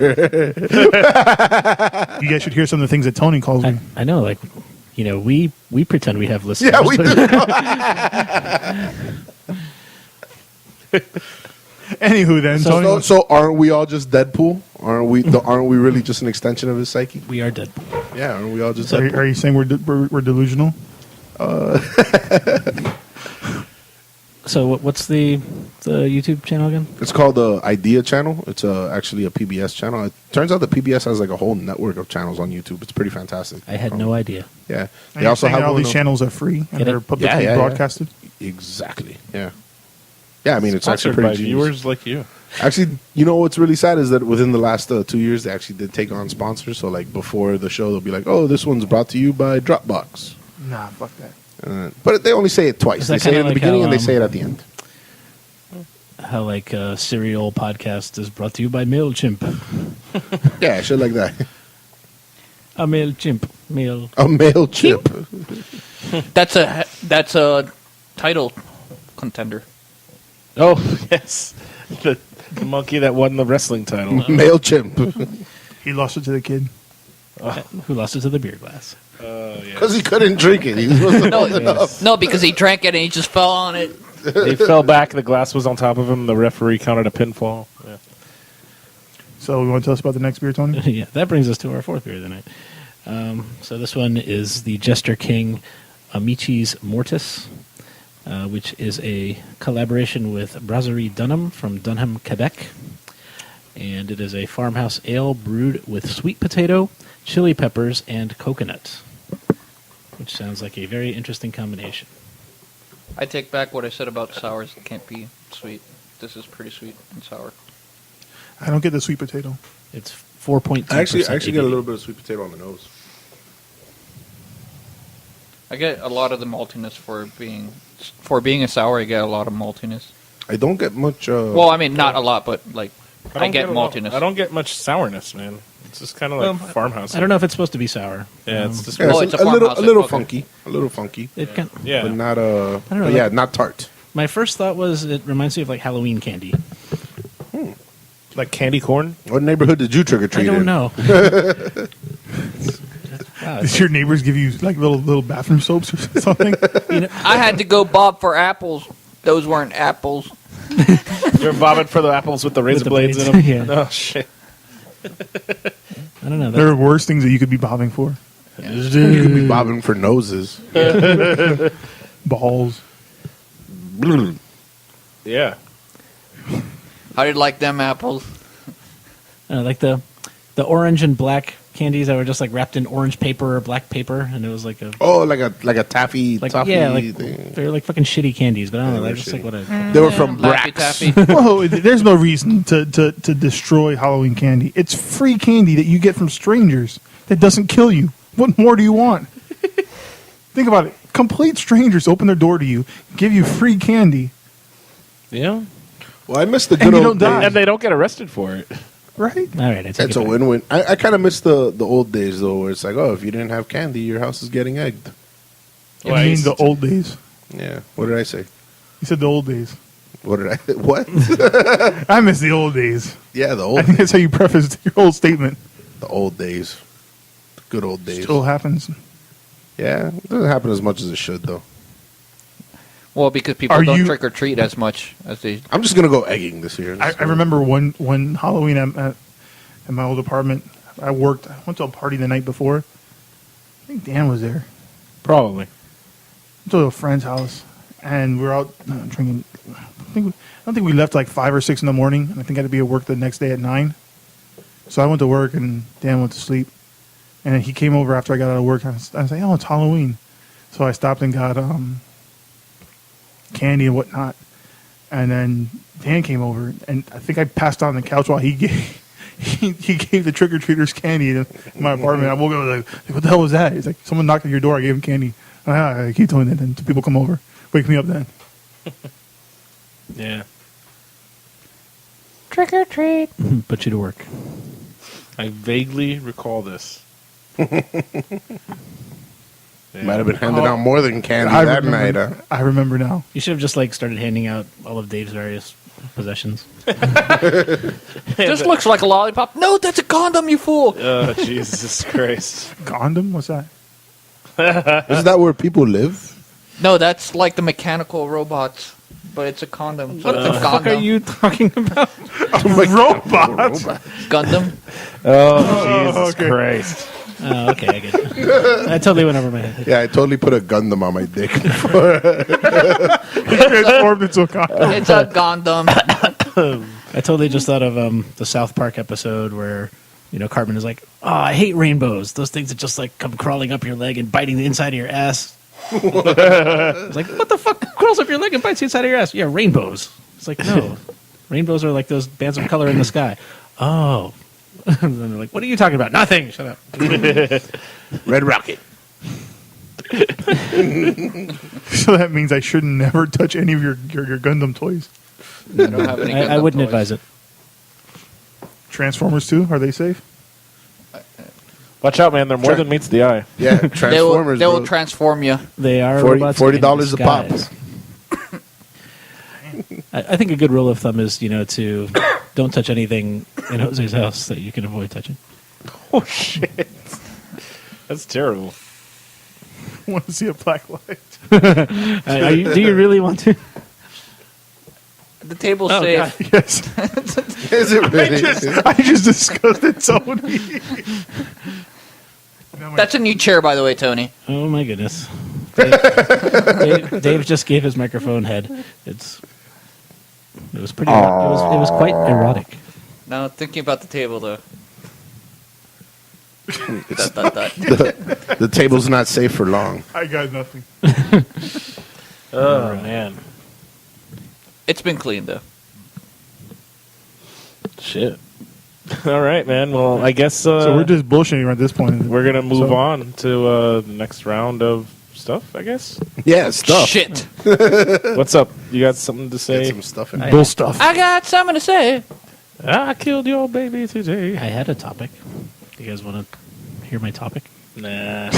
You guys should hear some of the things that Tony calls me. I know, like, we pretend we have listeners. yeah, we do. Anywho, then Tony. So aren't we all just Deadpool? Aren't we really just an extension of his psyche? We are Deadpool. Yeah, aren't we all just? So Deadpool? are you saying we're delusional? So what's the YouTube channel again? It's called the Idea Channel. It's actually a PBS channel. It turns out that PBS has like a whole network of channels on YouTube. It's pretty fantastic. I had no idea. Yeah, They also have all these channels are free and they're publicly broadcasted. Exactly. Yeah. Yeah, I mean, it's Sponsored actually by pretty genius. viewers like you. Actually, what's really sad is that within the last 2 years, they actually did take on sponsors. So, like, before the show, they'll be like, oh, this one's brought to you by Dropbox. Nah, fuck that. But they only say it twice. They say it in the beginning and they say it at the end. How like a serial podcast is brought to you by MailChimp. Yeah, shit like that. A MailChimp. Mail. A MailChimp. That's a title contender. Oh, yes. The monkey that won the wrestling title. MailChimp. He lost it to the kid. Who lost it to the beer glass? Because he couldn't drink it. He wasn't old enough. No, because he drank it and he just fell on it. He fell back. The glass was on top of him. The referee counted a pinfall. Yeah. So, you want to tell us about the next beer, Tony? Yeah, that brings us to our fourth beer of the night. So this one is the Jester King Amici's Mortis, which is a collaboration with Brasserie Dunham from Dunham, Quebec. And it is a farmhouse ale brewed with sweet potato, chili peppers, and coconut, which sounds like a very interesting combination. I take back what I said about sours. It can't be sweet. This is pretty sweet and sour. I don't get the sweet potato. It's 4.2%. I actually get a ABV. little bit of sweet potato on the nose. I get a lot of the maltiness for being a sour. I get a lot of maltiness. I don't get much. Well, I mean, not a lot, but like I get maltiness. I don't get much sourness, man. It's just kind of like farmhouse. I don't know if it's supposed to be sour. Yeah, it's just Yeah, Oh, it's it's a a little farmhouse, okay. funky. A little funky. It can, yeah. But not don't know, but yeah, not tart. my first thought was it reminds me of like Halloween candy. Like candy corn. What neighborhood did you trick or I treat don't in? know. Wow, Did your neighbors give you like little bathroom soaps or something? I had to go bob for apples. Those weren't apples. You're bobbing for the apples with the razor the blades in blades, them. yeah. Oh shit! I don't know. There are worse things that you could be bobbing for. You could be bobbing for noses. Balls. Yeah. How did you like them apples? Like the orange and black candies that were just like wrapped in orange paper or black paper, and it was like a Oh, like a taffy, toffee thing. they're like fucking shitty candies, but I don't Yeah, know. they're That's just like shitty. what I. They were from Laffy Brax. Taffy. Whoa, there's no reason to destroy Halloween candy. It's free candy that you get from strangers that doesn't kill you. What more do you want? Think about it. Complete strangers open their door to you, give you free candy, Yeah. Well, I miss the And good you old don't die. days. And they don't get arrested for it. right? All right, I take It's it a back. win-win. I kind of miss the old days though, where it's like, oh, if you didn't have candy, your house is getting egged. You Well, I mean used the to- old days? Yeah. What did I say? You said the old days. What did I? What? I miss the old days. Yeah, the I old think that's how you prefaced your whole statement. the old days, the good old days. Still happens. Yeah, it doesn't happen as much as it should though. Well, because people Are don't you- trick or treat as much as they. I'm just gonna go egging this year. I remember one Halloween at my old apartment. I went to a party the night before. I think Dan was there. Probably. Went to a friend's house, and we were out drinking. I don't think we left like 5 or 6 in the morning, and I think I had to be at work the next day at 9. So I went to work, and Dan went to sleep. And then he came over after I got out of work. And I was like, "Oh, it's Halloween," so I stopped and got candy and whatnot. And then Dan came over, and I think I passed out on the couch while he gave he gave the trick or treaters candy in my apartment. I woke up like, "What the hell was that?" He's like, "Someone knocked on your door. I gave him candy." I keep doing that, and people come over, wake me up. Then Yeah. Trick or treat. Put you to work. I vaguely recall this. Might have been handing out more than candy I that night. remember, I remember now. You should have just started handing out all of Dave's various possessions. This looks like a lollipop. No, that's a condom, you fool. Oh, Jesus Christ. Condom? What's that? Is that where people live? No, that's like the mechanical robots, but it's a condom. So What it's the a fuck condom. are you talking about? Robot. Gundam? Oh, Jesus okay. Christ. Oh, okay, I get it. That totally went over my head. Yeah, I totally put a Gundam on my dick. Transformed into a condom. It's a Gundam. I totally just thought of the South Park episode where, Cartman is like, "Oh, I hate rainbows. Those things that just come crawling up your leg and biting the inside of your ass." It's like, what the fuck crawls up your leg and bites the inside of your ass? Yeah, rainbows. It's like, no. Rainbows are like those bands of color in the sky. Oh. And then they're like, "What are you talking about?" "Nothing." Shut up. Red Rocket. So that means I should never touch any of your Gundam toys. I don't have any I Gundam wouldn't toys. advise it. Transformers too? Are they safe? Watch out, man. They're more than meets the eye. Yeah, They will, Transformers. they will bro. transform you. They are robots $40 in a pop. disguise. I think a good rule of thumb is, to don't touch anything in Jose's house that you can avoid touching. Oh, shit. That's terrible. I want to see a black light. Do you really want to? The table's Oh, safe. God. Yes. Is it really? I just disgusted Tony. That's a new chair, by the way, Tony. Oh my goodness. Dave just gave his microphone head. It was pretty. It was quite erotic. Now, thinking about the table, though. The table's not safe for long. I got nothing. Oh, man. It's been cleaned, though. Shit. All right, man. Well, I guess So we're just bullshitting at this point. we're going to move So- on to the next round of stuff, I guess. Yeah, stuff. Shit. What's up? You got something to Get say? some stuff in Bull stuff. I got something to say. I killed your baby today. I had a topic. Do you guys want to hear my topic? Nah.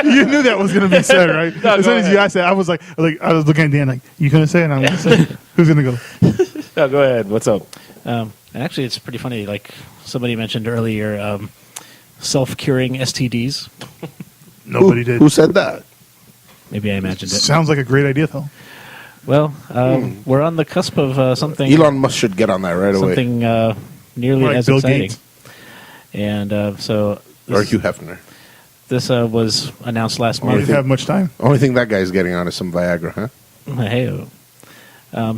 You knew that was going to be said, right? As soon as you asked that, I was I was looking at Dan like, you going to say it? And I'm going to say it. Who's going to go? No, go ahead. What's up? And actually, it's pretty funny. Like somebody mentioned earlier, self-curing STDs. Nobody did. Who said that? Maybe I imagined it. Sounds like a great idea, though. Well, we're on the cusp of something. Elon Musk should get on that right away. Something nearly Like as Bill exciting. Gates. And so Or Hugh Hefner. this was announced last We month. didn't have much time. Only thing that guy's getting on is some Viagra, huh? Hey-o.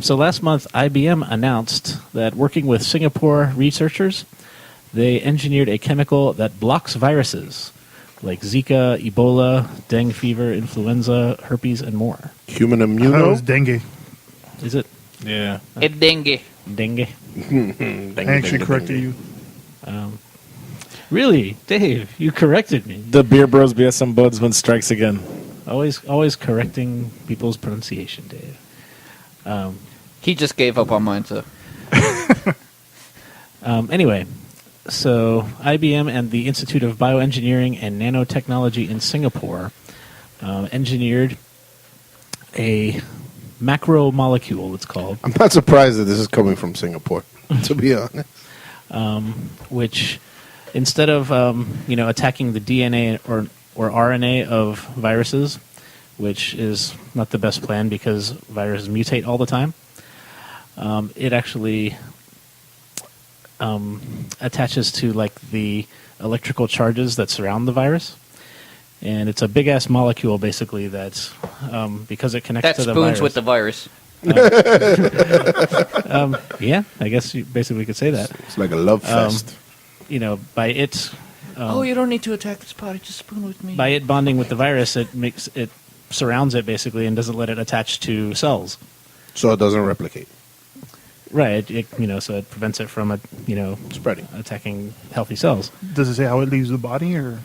So last month, IBM announced that working with Singapore researchers, they engineered a chemical that blocks viruses like Zika, Ebola, dengue fever, influenza, herpes, and more. Human I thought it was immuno. dengue. Is it Yeah. It's dengue. dengue? I actually corrected you. Really, Dave? You corrected me. The Beer Bros BSM Budsman strikes again. Always correcting people's pronunciation, Dave. He just gave up on mine, so. Anyway, so IBM and the Institute of Bioengineering and Nanotechnology in Singapore engineered a macromolecule, it's called, I'm not surprised that this is coming from Singapore, to be honest. which instead of attacking the DNA or RNA of viruses, which is not the best plan because viruses mutate all the time. It actually attaches to like the electrical charges that surround the virus, and it's a big ass molecule basically that because it connects That to the spoons virus. with the virus. Yeah, I guess you basically could say that. It's like a love fest. By it. Oh, you don't need to attack this potty. Just spoon with me. By it bonding with the virus, it surrounds it basically and doesn't let it attach to cells. So it doesn't replicate. Right. So it prevents it from Spreading. attacking healthy cells. Does it say how it leaves the body, or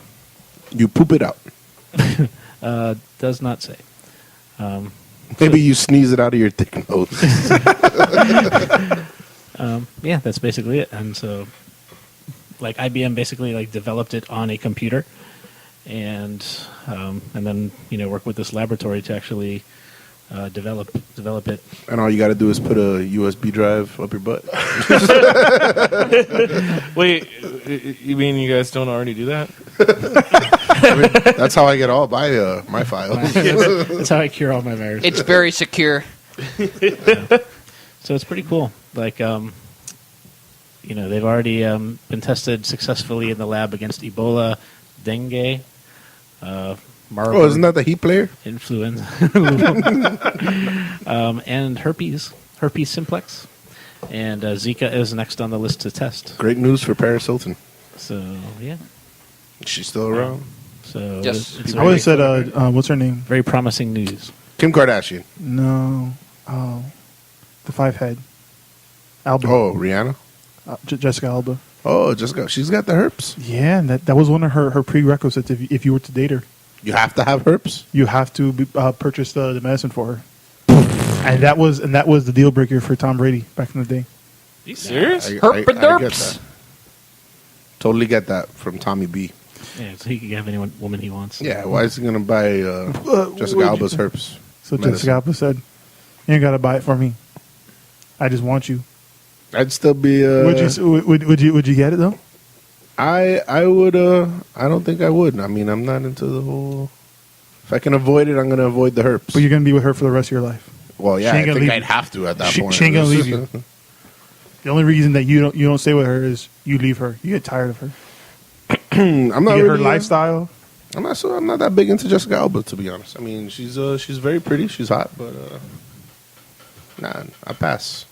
You poop it out. Does not say. Maybe you sneeze it out of your thick nose. Yeah, that's basically it. And so, like IBM basically like developed it on a computer, and then work with this laboratory to actually develop it. And all you got to do is put a USB drive up your butt. Wait, you mean you guys don't already do that? I mean, that's how I get all my files. That's how I cure all my viruses. It's very secure. So it's pretty cool. Like, they've already been tested successfully in the lab against Ebola, dengue, Marburg, Oh, isn't that the Heat player? influenza, and herpes simplex, and Zika is next on the list to test. Great news for Paris Hilton. So yeah, She's still around. so Yes. it's I would have said, very, what's her name? very promising news. Kim Kardashian. No, the five head, Alba, Oh, Rihanna. Jessica Alba. Oh, Jessica. She's got the herpes. Yeah, and that was one of her prerequisites. If you were to date her, You have to have herpes. you have to purchase the medicine for her. And that was the deal breaker for Tom Brady back in the day. Are you serious? I get Herpaderps. that. Totally get that from Tommy B. Yeah, so he can have any woman he wants. Yeah, why is he going to buy Jessica would Alba's you- herpes? So medicine? Jessica Alba said, "You ain't gotta buy it for me. I just want you." I'd still be. Would you get it though? I would. I don't think I would. I mean, I'm not into the whole. If I can avoid it, I'm going to avoid the herpes. But you're gonna be with her for the rest of your life. Well, yeah, She I ain't gonna think leave I'd you. have to at that She point. ain't gonna leave you. The only reason that you don't stay with her is you leave her. You get tired of her. I'm not You get her really, lifestyle. I'm not that big into Jessica Alba, to be honest. I mean, she's very pretty. She's hot, but nah, I pass.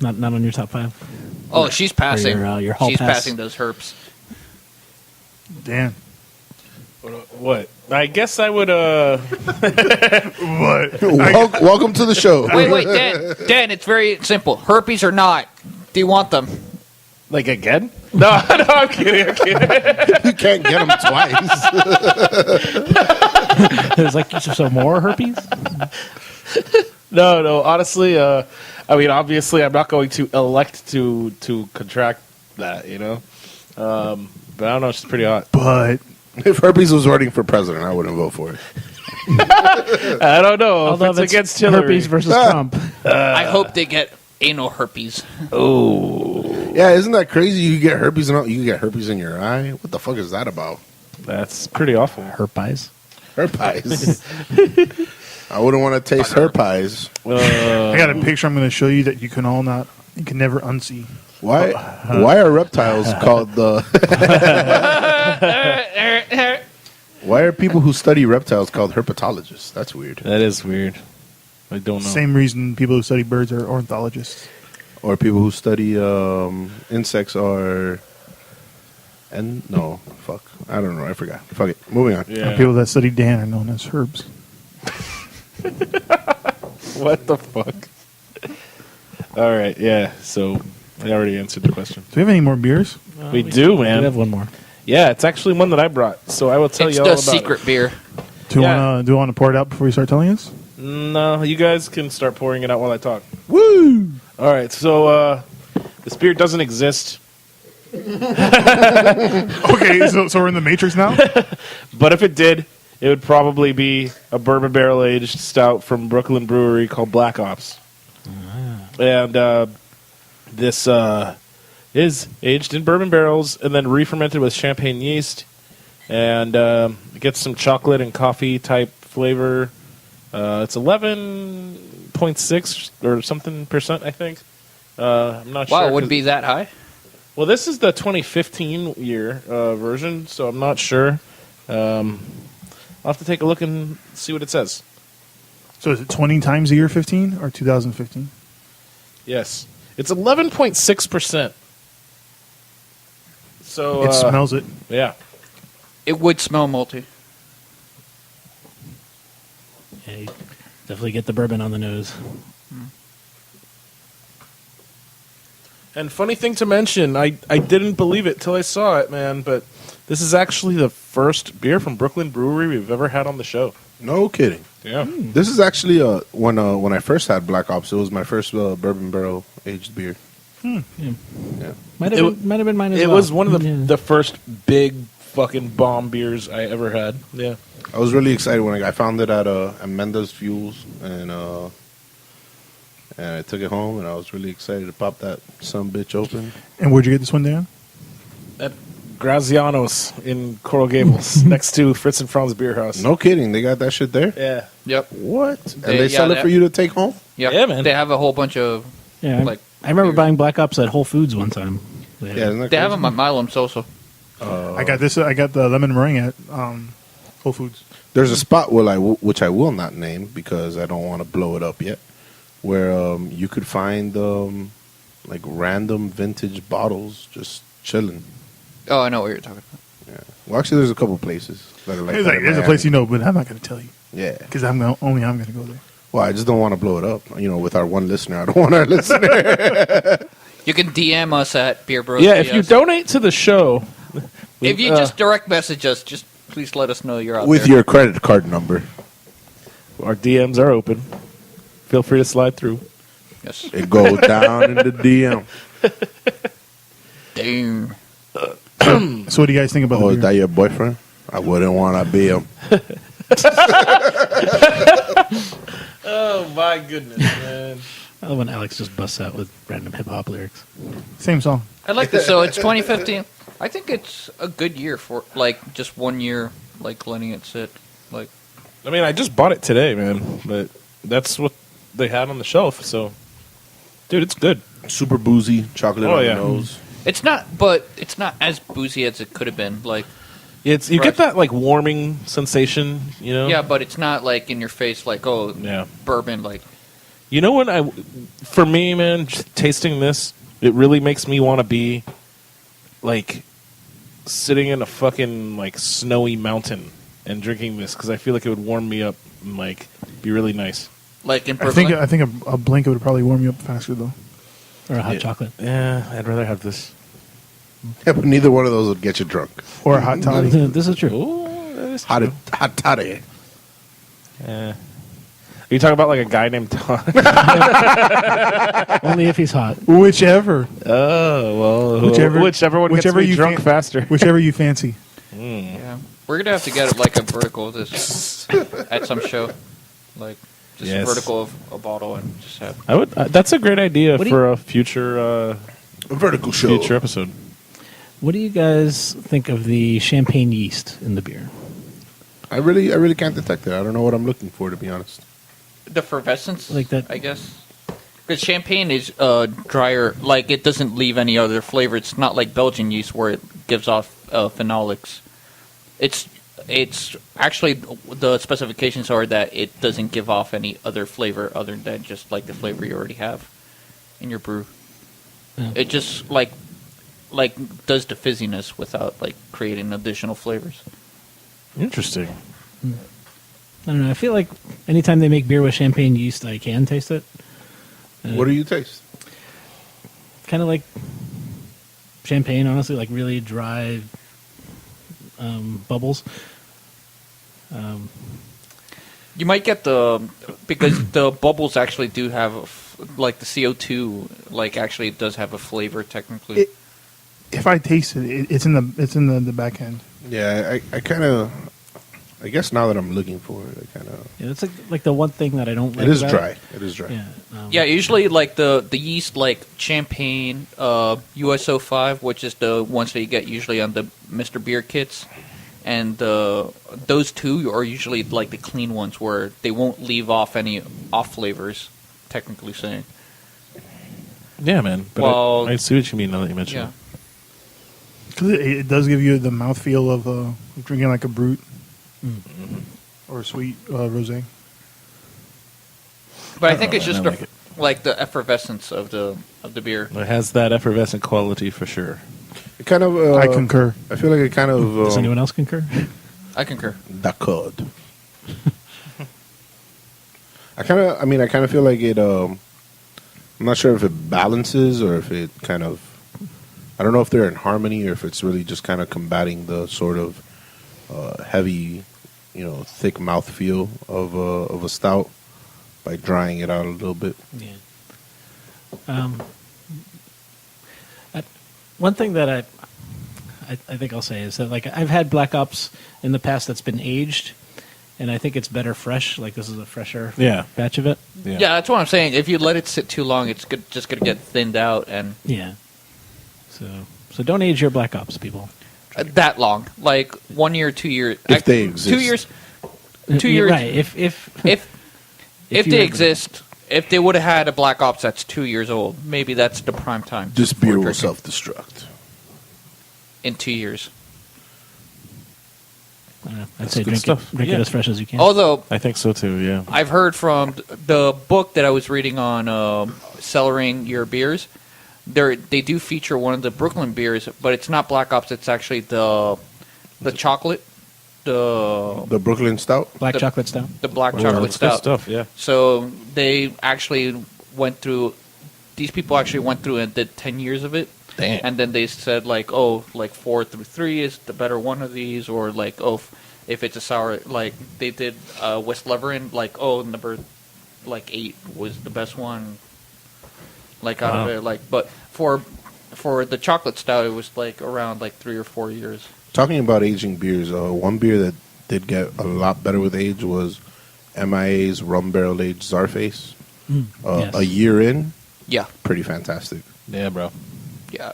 Not on your top 5. Oh, she's passing. your hall She's pass. passing those herps. Damn. What? I guess I would. What? Welcome to the show. Wait, Dan, it's very simple. Herpes or not, do you want them? Like again? No, I'm kidding. You can't get them twice. There's like some more herpes. No. Honestly, I mean, obviously, I'm not going to elect to contract that. But I don't know. She's pretty hot. But If herpes was running for president, I wouldn't vote for it. I don't know. Although If it's against Hillary. herpes versus Trump. I hope they get anal herpes. Yeah, isn't that crazy? You get herpes and you get herpes in your eye. What the fuck is that about? That's pretty awful. Herpes. Herpes. I wouldn't want to taste herpes. I got a picture I'm going to show you that you can never unsee. Why are reptiles called the? Why are people who study reptiles called herpetologists? That's weird. That is weird. I don't know. Same reason people who study birds are ornithologists. Or people who study insects are. And no, fuck. I don't know. I forgot. Fuck it. Moving on. Yeah. People that study Dan are known as herbs. What the fuck? All right. Yeah. So I already answered the question. Do we have any more beers? We do, man. We have one more. Yeah, it's actually one that I brought. So I will tell It's you all the about secret beer. Do you Yeah. want to pour it out before you start telling us? it. No, you guys can start pouring it out while I talk. Woo! All right. So this beer doesn't exist, Okay, so we're in the Matrix now? but if it did, it would probably be a bourbon barrel aged stout from Brooklyn Brewery called Black Ops. And this is aged in bourbon barrels and then re-fermented with champagne yeast, and it gets some chocolate and coffee type flavor It's 11.6 or something percent, I think. I'm not sure. Wow, it would be that high? Well, this is the 2015 year version, so I'm not sure. I'll have to take a look and see what it says. So is it 20 times a year 15 or 2015? Yes. It's 11.6%. So It smells it. Yeah. It would smell malty. Yeah, you definitely get the bourbon on the nose. And funny thing to mention, I didn't believe it till I saw it, man, but this is actually the first beer from Brooklyn Brewery we've ever had on the show. No kidding. Yeah. This is actually when I first had Black Ops, it was my first bourbon barrel aged beer. Yeah. Yeah. Might have been mine as It well. was one of Yeah. the first big fucking bomb beers I ever had. Yeah. I was really excited when I found it at Amenda's Fuels, and I took it home, and I was really excited to pop that some bitch open. And where'd you get this one, Dan? At Graziano's in Coral Gables, next to Fritz and Franz Beer House. No kidding, they got that shit there? Yeah. Yep. What? And they sell it for you to take home? Yep. Yeah, man. They have a whole bunch of Yeah, like. I remember beers. buying Black Ops at Whole Foods one time. Yeah, isn't that They have crazy? them at Milam's also. I got this. I got the lemon meringue at Whole Foods. There's a spot which I will not name because I don't want to blow it up yet, where you could find like random vintage bottles just chilling. Oh, I know what you're talking about. Yeah. Well, actually, there's a couple places that are like. It's that like in there's a Miami. place you know, but I'm not going to tell you Yeah. because I'm going to go there. Well, I just don't want to blow it up. With our one listener, I don't want our listener. You can DM us at Beer Bros. Yeah, if you donate to the show. If you just direct message us, just please let us know you're out with there. your credit card number. Our DMs are open. Feel free to slide through. Yes. It goes down in the DM. Damn. So what do you guys think about Oh, the is beer? that your boyfriend? I wouldn't want to be him. Oh, my goodness, man. I love when Alex just busts out with random hip hop lyrics. Same song. I like this. So it's 2015. I think it's a good year for like just 1 year, like letting it sit. Like, I mean, I just bought it today, man. But that's what they had on the shelf. So, dude, it's good. Super boozy, chocolate Oh, on yeah. the nose. it's not, but it's not as boozy as it could have been. Like, It's you get that like warming sensation, you know. yeah, but it's not like in your face, like Yeah. bourbon. Like, You know what? For me, man, just tasting this, it really makes me want to be like sitting in a fucking like snowy mountain and drinking this because I feel like it would warm me up and like be really nice. like in I Brooklyn. think a blanket would probably warm you up faster though. Or a hot chocolate. Yeah, I'd rather have this. Yeah, but neither one of those would get you drunk. Or a hot toddy. This is true. Hot toddy. Yeah. Are you talking about like a guy named Todd? Only if he's hot. Whichever. Oh well, whichever one gets me drunk faster. Whichever you fancy. Yeah, we're gonna have to get like a vertical of this at some show, like just Yes. a vertical of a bottle and just have. I would. That's a great idea What do for a future A vertical show. future episode. What do you guys think of the champagne yeast in the beer? I really can't detect it. I don't know what I'm looking for, to be honest. The effervescence, Like that- I guess. Because champagne is drier, like it doesn't leave any other flavor. It's not like Belgian yeast where it gives off phenolics. It's actually the specifications are that it doesn't give off any other flavor other than just like the flavor you already have in your brew. Yeah. It just like does the fizziness without like creating additional flavors. Interesting. I don't know. I feel like anytime they make beer with champagne yeast, I can taste it. What do you taste? Kind of like champagne, honestly, like really dry bubbles. You might get because the bubbles actually do have like the CO2 like actually it does have a flavor technically. If I taste it, it's in the back end. Yeah, I kind of. I guess now that I'm looking for it, I kind of. Yeah, that's like the one thing that I don't like. It is about dry. It is dry. Yeah. Yeah, usually like the yeast like champagne USO5, which is the ones that you get usually on the Mr. Beer kits. and those two are usually like the clean ones where they won't leave off any off flavors. Technically saying. Yeah, man. But Well, I see what you mean now that you mention Yeah. it. Because it does give you the mouthfeel of drinking like a brute or a sweet rosé. But I think it's I just like it. like the effervescence of the beer. It has that effervescent quality for sure. It kind of. I concur. I feel like it kind of. Does anyone else concur? I concur. The code. I kind of feel like it. I'm not sure if it balances or if it kind of. I don't know if they're in harmony or if it's really just kind of combating the sort of heavy, thick mouthfeel of a stout by drying it out a little bit. Yeah. One thing that I think I'll say is that like I've had Black Ops in the past that's been aged, and I think it's better fresh. Like this is a fresher batch of it. Yeah, that's what I'm saying. If you let it sit too long, it's just going to get thinned out and Yeah. So don't age your Black Ops, people. that long. Like 1 year, 2 years. If they exist. 2 years. 2 Yeah, years. right? If If you they ever- exist, if they would have had a Black Ops that's 2 years old, maybe that's the prime time. This for beer will drinking. self-destruct. In 2 years. I'd say good drink stuff. it Yeah. as fresh as you can. Although I think so too, yeah. I've heard from the book that I was reading on cellaring your beers. They do feature one of the Brooklyn beers, but it's not Black Ops. It's actually the chocolate, The Brooklyn Stout? Black the- chocolate stout. the black Well, chocolate that's good stout. stuff, yeah. So they actually went through. These people actually went through and did 10 years of it. Damn. And then they said like, oh, like 4 through 3 is the better one of these, or like, oh, if it's a sour, like they did West Leverin, like, oh, number like 8 was the best one. Like out of Wow. it, like, but for the chocolate stout, it was like around like 3 or 4 years. Talking about aging beers, one beer that did get a lot better with age was MIA's Rum Barrel Aged Czarface. Yes. A year in, Yeah, pretty fantastic. Yeah, bro. yeah.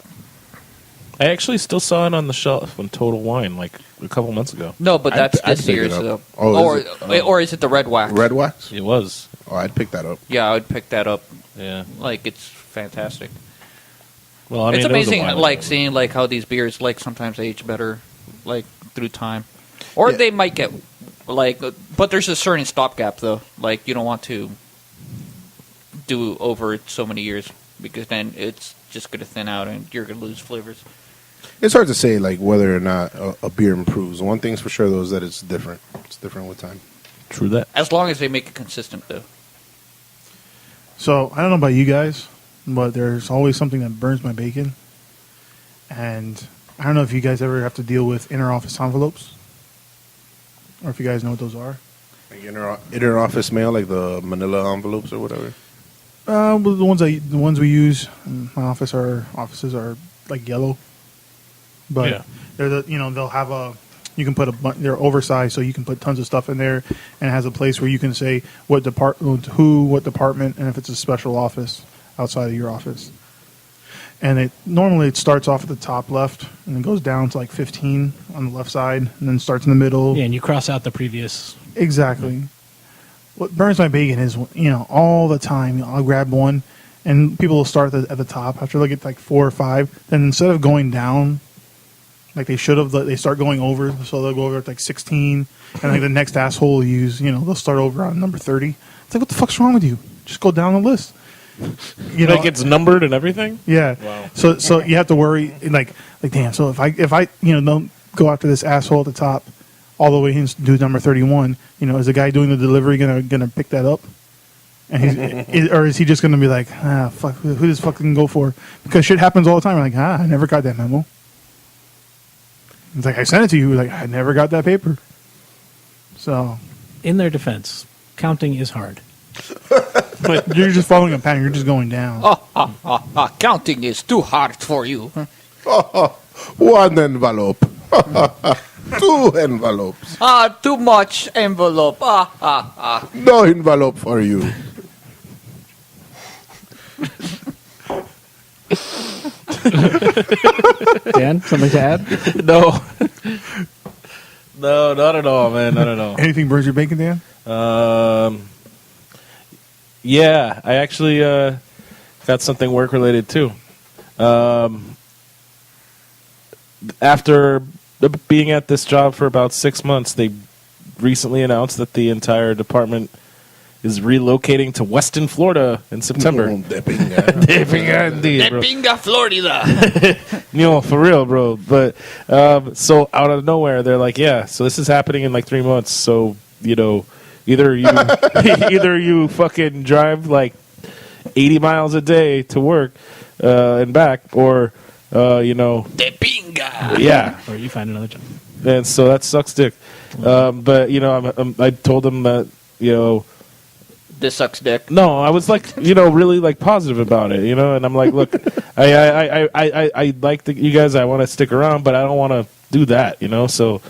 I actually still saw it on the shelf on Total Wine like a couple months ago. No, but that's I'd this pick it year's up. though. Oh, is it? Or is it the red wax? Red Wax? It was. Oh, I'd pick that up. Yeah, I would pick that up. Yeah. Like it's fantastic. Well, I mean, It's it was a amazing, while like ago. seeing like how these beers like sometimes age better, like through time, or Yeah. they might get like. But there's a certain stopgap though. Like you don't want to do over so many years because then it's just going to thin out and you're going to lose flavors. It's hard to say like whether or not a beer improves. One thing's for sure though is that it's different. It's different with time. True that. As long as they make it consistent though. So I don't know about you guys, but there's always something that burns my bacon. And I don't know if you guys ever have to deal with inner office envelopes, or if you guys know what those are. Like inner office mail, like the manila envelopes or whatever. Well, the ones we use in my offices are like yellow, but Yeah. they're they'll have you can put they're oversized, so you can put tons of stuff in there, and it has a place where you can say what department, what department, and if it's a special office outside of your office. And normally it starts off at the top left and then goes down to like 15 on the left side, and then starts in the middle. Yeah, and you cross out the previous. Exactly. What burns my bacon is, all the time I'll grab one, and people will start at the top after they get like 4 or 5. Then instead of going down, like they should have, they start going over. So they'll go over at like 16, and like the next asshole will use, they'll start over on number 30. It's like, what the fuck's wrong with you? Just go down the list. Like it's numbered and everything? Yeah. Wow. So you have to worry, like damn. So if I don't go after this asshole at the top, all the way in to number 31, is the guy doing the delivery gonna pick that up? And or is he just gonna be like, fuck, who does fucking go for? Because shit happens all the time. We're like, I never got that memo. It's like I sent it to you. Like I never got that paper. So In their defense, counting is hard. but you're just following a pattern. You're just going down. Counting is too hard for you. One envelope. 2 envelopes. Too much envelope. No envelope for you. Dan, something to add? No. No, not at all, man. Not at all. Anything burns your bacon, Dan? Yeah, I actually got something work related too. After being at this job for about 6 months, they recently announced that the entire department is relocating to Weston, Florida in September. De pinga. Indeed, bro. Pinga Florida. No, for real, bro. But so out of nowhere, they're like, "Yeah, so this is happening in like 3 months. So either you either you fucking drive like 80 miles a day to work and back, or De pinga. yeah." Or you find another job. And so that sucks dick. But I told them that This sucks dick. no, I was like really like positive about it, and I'm like, look, I like you guys. I want to stick around, but I don't want to do that, So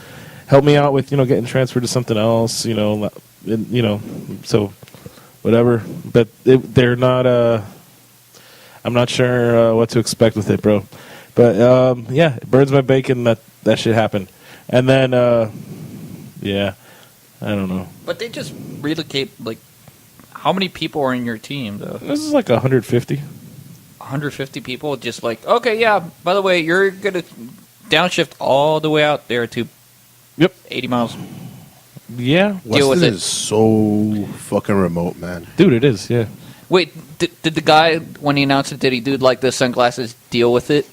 help me out with getting transferred to something else, So whatever. But they're not. I'm not sure what to expect with it, bro. But yeah, it burns my bacon that shit happened, and then yeah, I don't know. But they just relocate, like, how many people are in your team, though? This is like 150. 150 people, just like, okay, yeah, by the way, you're going to downshift all the way out there to 80 miles. Yeah, Deal with Weston it. is so fucking remote, man. dude, it is. Yeah. Wait, did the guy, when he announced it, did he do, like, the sunglasses deal with it?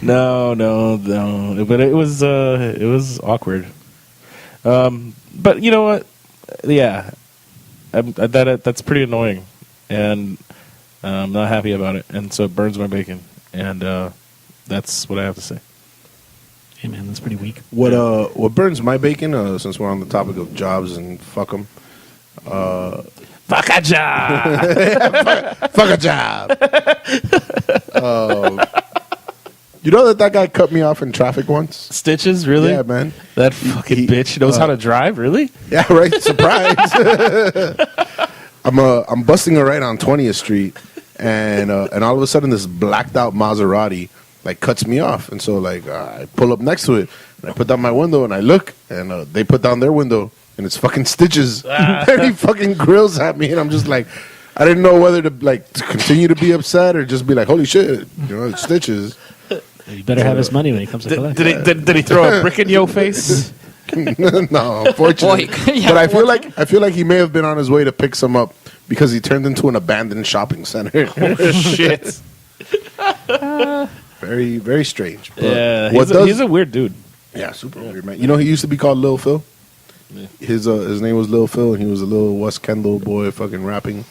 No. But it was awkward. But you know what? Yeah, that's pretty annoying, and I'm not happy about it, and so it burns my bacon, and that's what I have to say. Hey, man, that's pretty weak. What burns my bacon? Since we're on the topic of jobs and fuck them. Fuck a job. Fuck a job. You know that guy cut me off in traffic once? Stitches, really? Yeah, man. That fucking bitch knows how to drive, really? Yeah, right. Surprise. I'm busting a right on 20th Street, and all of a sudden this blacked out Maserati like cuts me off, and so like I pull up next to it, and I put down my window, and I look, and they put down their window, and it's fucking Stitches. And he fucking grills at me, and I'm just like, I didn't know whether to to continue to be upset or just be like, holy shit, it's Stitches. You better have his money when he comes to collect. Did he throw a brick in your face? No, unfortunately. Yeah, but I feel like he may have been on his way to pick some up because he turned into an abandoned shopping center. Shit. Very, very strange. But Yeah, what he's a weird dude. yeah, super weird, man. You know, he used to be called Lil Phil. Yeah. His name was Lil Phil, and he was a little West Kendall boy, fucking rapping.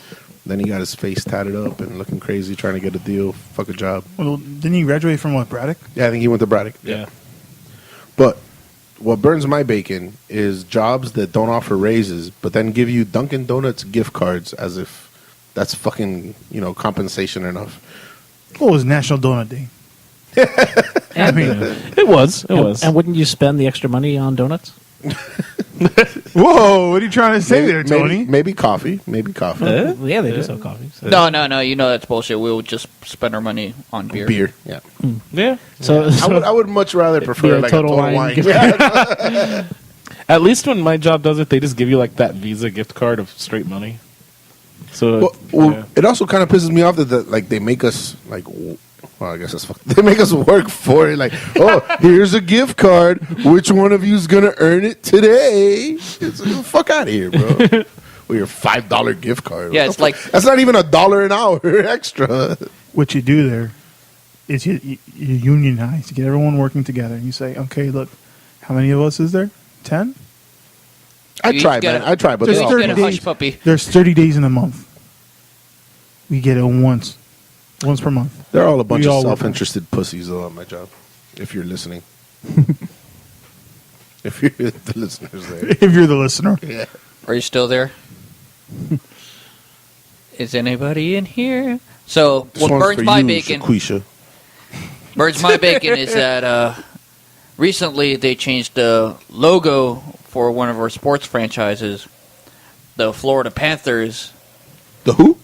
Then he got his face tatted up and looking crazy, trying to get a deal, fuck a job. Well, didn't he graduate from what, Braddock? Yeah, I think he went to Braddock. Yeah. But what burns my bacon is jobs that don't offer raises, but then give you Dunkin' Donuts gift cards as if that's fucking, compensation enough. Well, it was National Donut Day. I mean, It was. And wouldn't you spend the extra money on donuts? whoa, what are you trying to say there, Tony? Maybe coffee. Maybe coffee. Well, yeah, they do sell coffee. So. No, that's bullshit. We'll just spend our money on beer. Beer. Yeah. Yeah. So, I would much rather prefer a like Total a Total Wine Wine. gift Yeah. At least when my job does it, they just give you like that Visa gift card of straight money. So Well, it also kind of pisses me off that they make us like. Well, I guess that's they make us work for it. Like, oh, here's a gift card. Which one of you's gonna earn it today? Fuck out of here, bro. With your $5 gift card. Yeah, it's like that's not even $1 an hour extra. What you do there is you unionize. You get everyone working together. And you say, okay, look, how many of us is there? 10? I You tried, each man. get I tried, but Just they all get a 30 hush days. puppy. There's 30 days in a month. We get it once per month. they're all a bunch We of all work self-interested pussies, though, at my job. If you're listening. If you're the listeners there. If you're the listener. Yeah. Are you still there? Is anybody in here? So, This what one's burns for my you, bacon? Shaquisha. Burns my bacon is that recently they changed the logo for one of our sports franchises, the Florida Panthers. The who?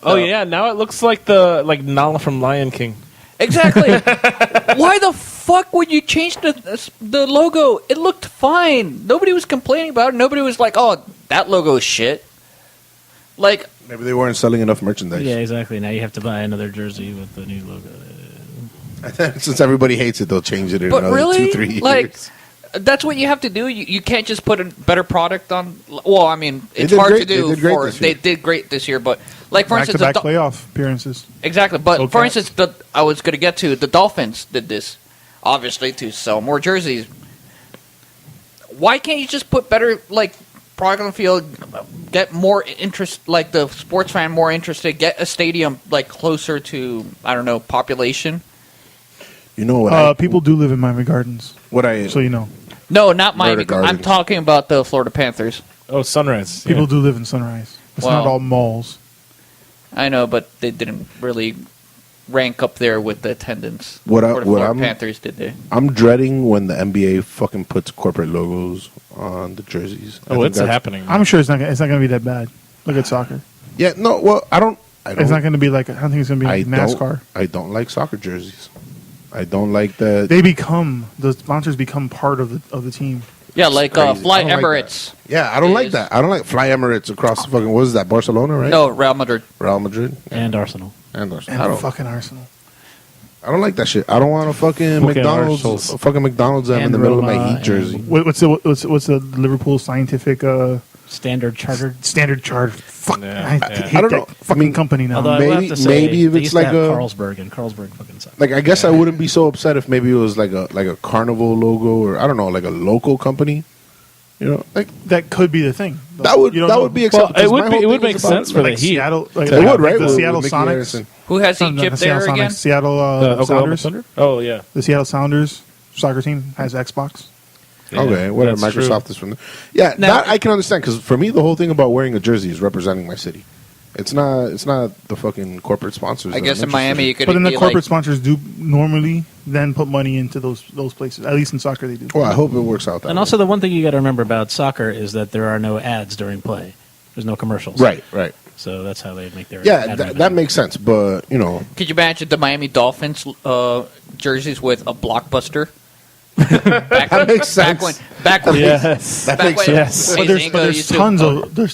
Oh yeah, now it looks like the Nala from Lion King. Exactly. Why the fuck would you change the logo? It looked fine. Nobody was complaining about it. Nobody was like, oh, that logo is shit. Like, Maybe they weren't selling enough merchandise. Yeah, exactly. Now you have to buy another jersey with the new logo. Since everybody hates it, they'll change it in but another really, 2-3 years. like, that's what you have to do. You can't just put a better product on. Well, I mean, it's did hard great. to do. They did great this year. They did great this year, but like for instance, Back-to-back playoff appearances. exactly. But Go for Cats. instance, I was going to get to the Dolphins did this, obviously to sell more jerseys. Why can't you just put better like product on the field, get more interest, like the sports fan more interested, get a stadium like closer to population. You know what? People do live in Miami Gardens, so you know. No, not Miami. I'm Gardens. talking about the Florida Panthers. Oh, Sunrise. People do live in Sunrise. It's Well- not all malls. I know, but they didn't really rank up there with the attendance. What for the what Florida I'm Panthers did they? I'm dreading when the NBA fucking puts corporate logos on the jerseys. I Oh, think it's that's- happening. I'm sure it's not gonna be that bad. Look at soccer. Yeah, no. Well, I don't. It's not gonna be like, I don't think it's gonna be like NASCAR. I don't like soccer jerseys. I don't like that. The sponsors become part of the team. Yeah, like crazy. Fly I don't like Emirates. Yeah, I don't like is- that. I don't like Fly Emirates across the fucking. What is that? Barcelona, right? No, Real Madrid. Real Madrid And Arsenal. and Barcelona. And I don't. fucking Arsenal. I don't like that shit. I don't want a fucking Fucking McDonald's. Arsenals. A fucking McDonald's in And the middle of Roma my Heat and- jersey. What's the Liverpool scientific Standard Chartered. standard chart? Fuck, Yeah, I yeah. hate I don't that know. fucking I mean, company now. Although I will Maybe- have to say, maybe if they it's used to like have a- Carlsberg, and Carlsberg fucking sucks. Like I guess I wouldn't be so upset if maybe it was like a Carnival logo or I don't know, like a local company. You know, like That could be the thing. that would You don't that know. would be Well, acceptable. it would My be- whole it would thing make is about, sense for the like Heat. Seattle, like It would, right? The With Seattle Mickey Sonics. Harrison. Who has Not Egypt the Seattle there again? Sonics. Seattle Oklahoma Sounders. Thunder? Oh, yeah. The Seattle Sounders soccer team has Xbox. Okay, whatever. that's Microsoft is from there. Yeah, Now- that I can understand because for me, the whole thing about wearing a jersey is representing my city. It's not the fucking corporate sponsors. I that guess I'm in Miami interested you could But then the be corporate like, sponsors do normally then put money into those places. At least in soccer, they do. Well, I hope it works out that And way. also, the one thing you got to remember about soccer is that there are no ads during play. There's no commercials. Right. So that's how they make their Yeah, ad that revenue. makes sense. But you know, could you imagine the Miami Dolphins jerseys with a blockbuster? That makes sense. Back when, Yes. that back makes when sense. But Jay Zinga there's used to-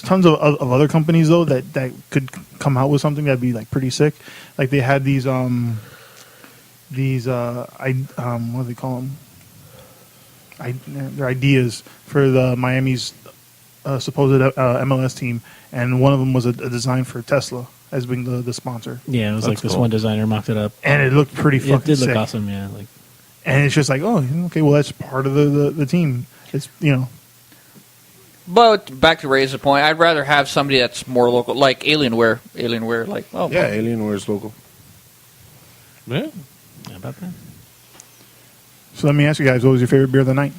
tons of other companies though that could come out with something that'd be like pretty sick. Like they had these what do they call them? They're ideas for the Miami's supposed MLS team, and one of them was a design for Tesla as being the sponsor, Yeah, it was like That's this cool. one designer mocked it up. and it looked pretty fucking It did look sick. awesome, yeah. Like, And it's just like, oh, okay, well that's part of the team. It's But back to Ray's point, I'd rather have somebody that's more local, like Alienware. Alienware, like Yeah, Alienware local. Yeah. how about that? So let me ask you guys, what was your favorite beer of the night?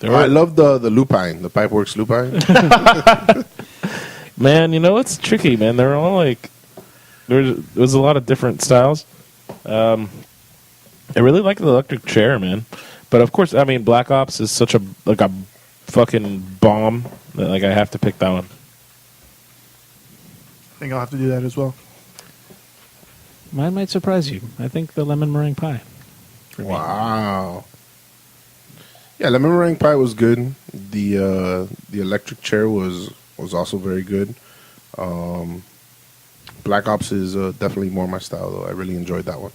I love the lupine, the Pipeworks lupine. Man, you know, it's tricky, man. They're all like, there was a lot of different styles. I really like the electric chair, man. But of course, I mean, Black Ops is such a fucking bomb that like I have to pick that one. I think I'll have to do that as well. Mine might surprise you. I think the lemon meringue pie. Wow. Yeah, lemon meringue pie was good. The electric chair was also very good. Black Ops is definitely more my style, though. I really enjoyed that one.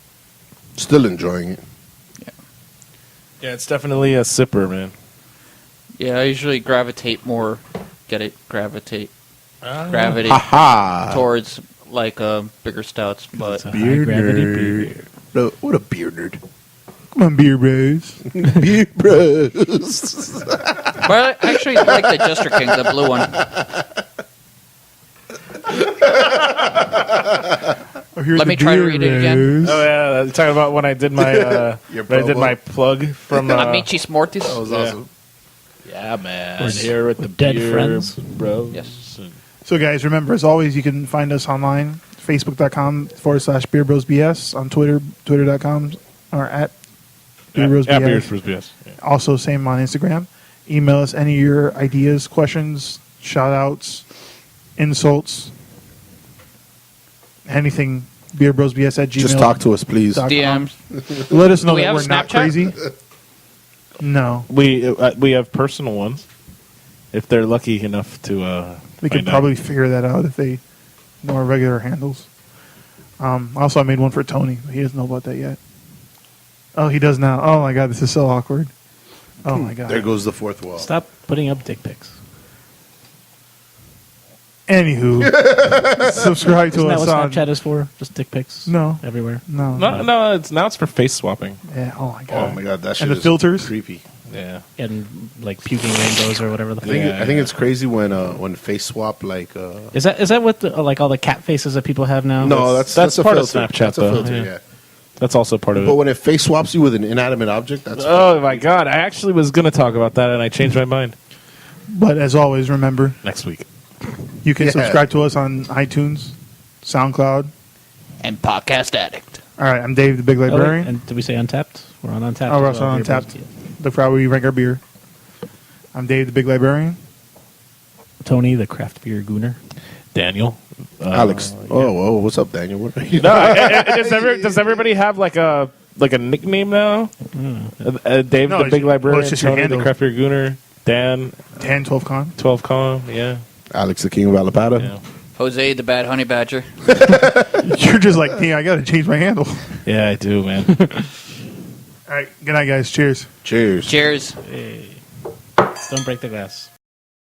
Still enjoying it. Yeah, it's definitely a sipper, man. Yeah, I usually gravitate more. Get it? Gravitate. Gravity Haha. towards like bigger stouts, but It's a Beer high-gravity nerd. beer. No, what a beer nerd. Come on, beer bros. Beer bros. but I actually like the Jester King, the blue one. Let me try to read it again. Oh yeah, talking about when I did my Your when I did promo. my plug from Amicis Mortis. That was Yeah. awesome. yeah, man. We're Here with the dead beer, friends. bro. Yes. So, guys, remember, as always, you can find us online, facebook.com/beerbroSBS, on Twitter, twitter.com, or at beerbroSBS. Yeah, Beers Bros BS. Yeah. Also, same on Instagram. Email us any of your ideas, questions, shout-outs, insults, anything beerbrosbs@gmail.com. Just talk to us, please. DMs. Let us know Do we that have we're not Snapchat? crazy. No. We have personal ones. If they're lucky enough to, We could find out. probably figure that out if they know our regular handles. Also, I made one for Tony, but he doesn't know about that yet. Oh, he does now. Oh my god, this is so awkward. Oh my god. There goes the fourth wall. Stop putting up dick pics. Anywho, subscribe to Isn't that us what on. Snapchat is for? Just dick pics? No. Everywhere? No. No, it's for face swapping. Yeah. Oh my god. Oh my god, that shit And the is filters? creepy. Yeah. And like puking rainbows or whatever the fuck. I think it's crazy when face swap like. Is that what like all the cat faces that people have now? No, that's a part of filter. Snapchat, That's a though. filter, Yeah. yeah. That's also part of But it. when it face swaps you with an inanimate object, that's Oh my god! I actually was going to talk about that, and I changed my mind. But as always, remember, Next week. you can Yeah. subscribe to us on iTunes, SoundCloud. And Podcast Addict. All right, I'm Dave, the Big Oh, wait, Librarian. and did we say Untapped? We're on Untapped. Oh, we're as well. also on Beer Untapped. Bros. Look for how we rank our beer. I'm Dave, the Big Librarian. Tony, the craft beer gooner. Daniel. Alex. Oh, what's up, Daniel? What are you No, does everybody have like a nickname now? Dave, No, the Big Librarian. it's just your Tony, the handle. craft beer gooner. Dan, 10-12 con. 12 con. Yeah. Alex, the King of Alapata. Yeah. Jose the Bad Honey Badger. You're just like, damn, I got to change my handle. Yeah, I do, man. All right, good night, guys. Cheers. Cheers. Cheers. Hey. Don't break the glass.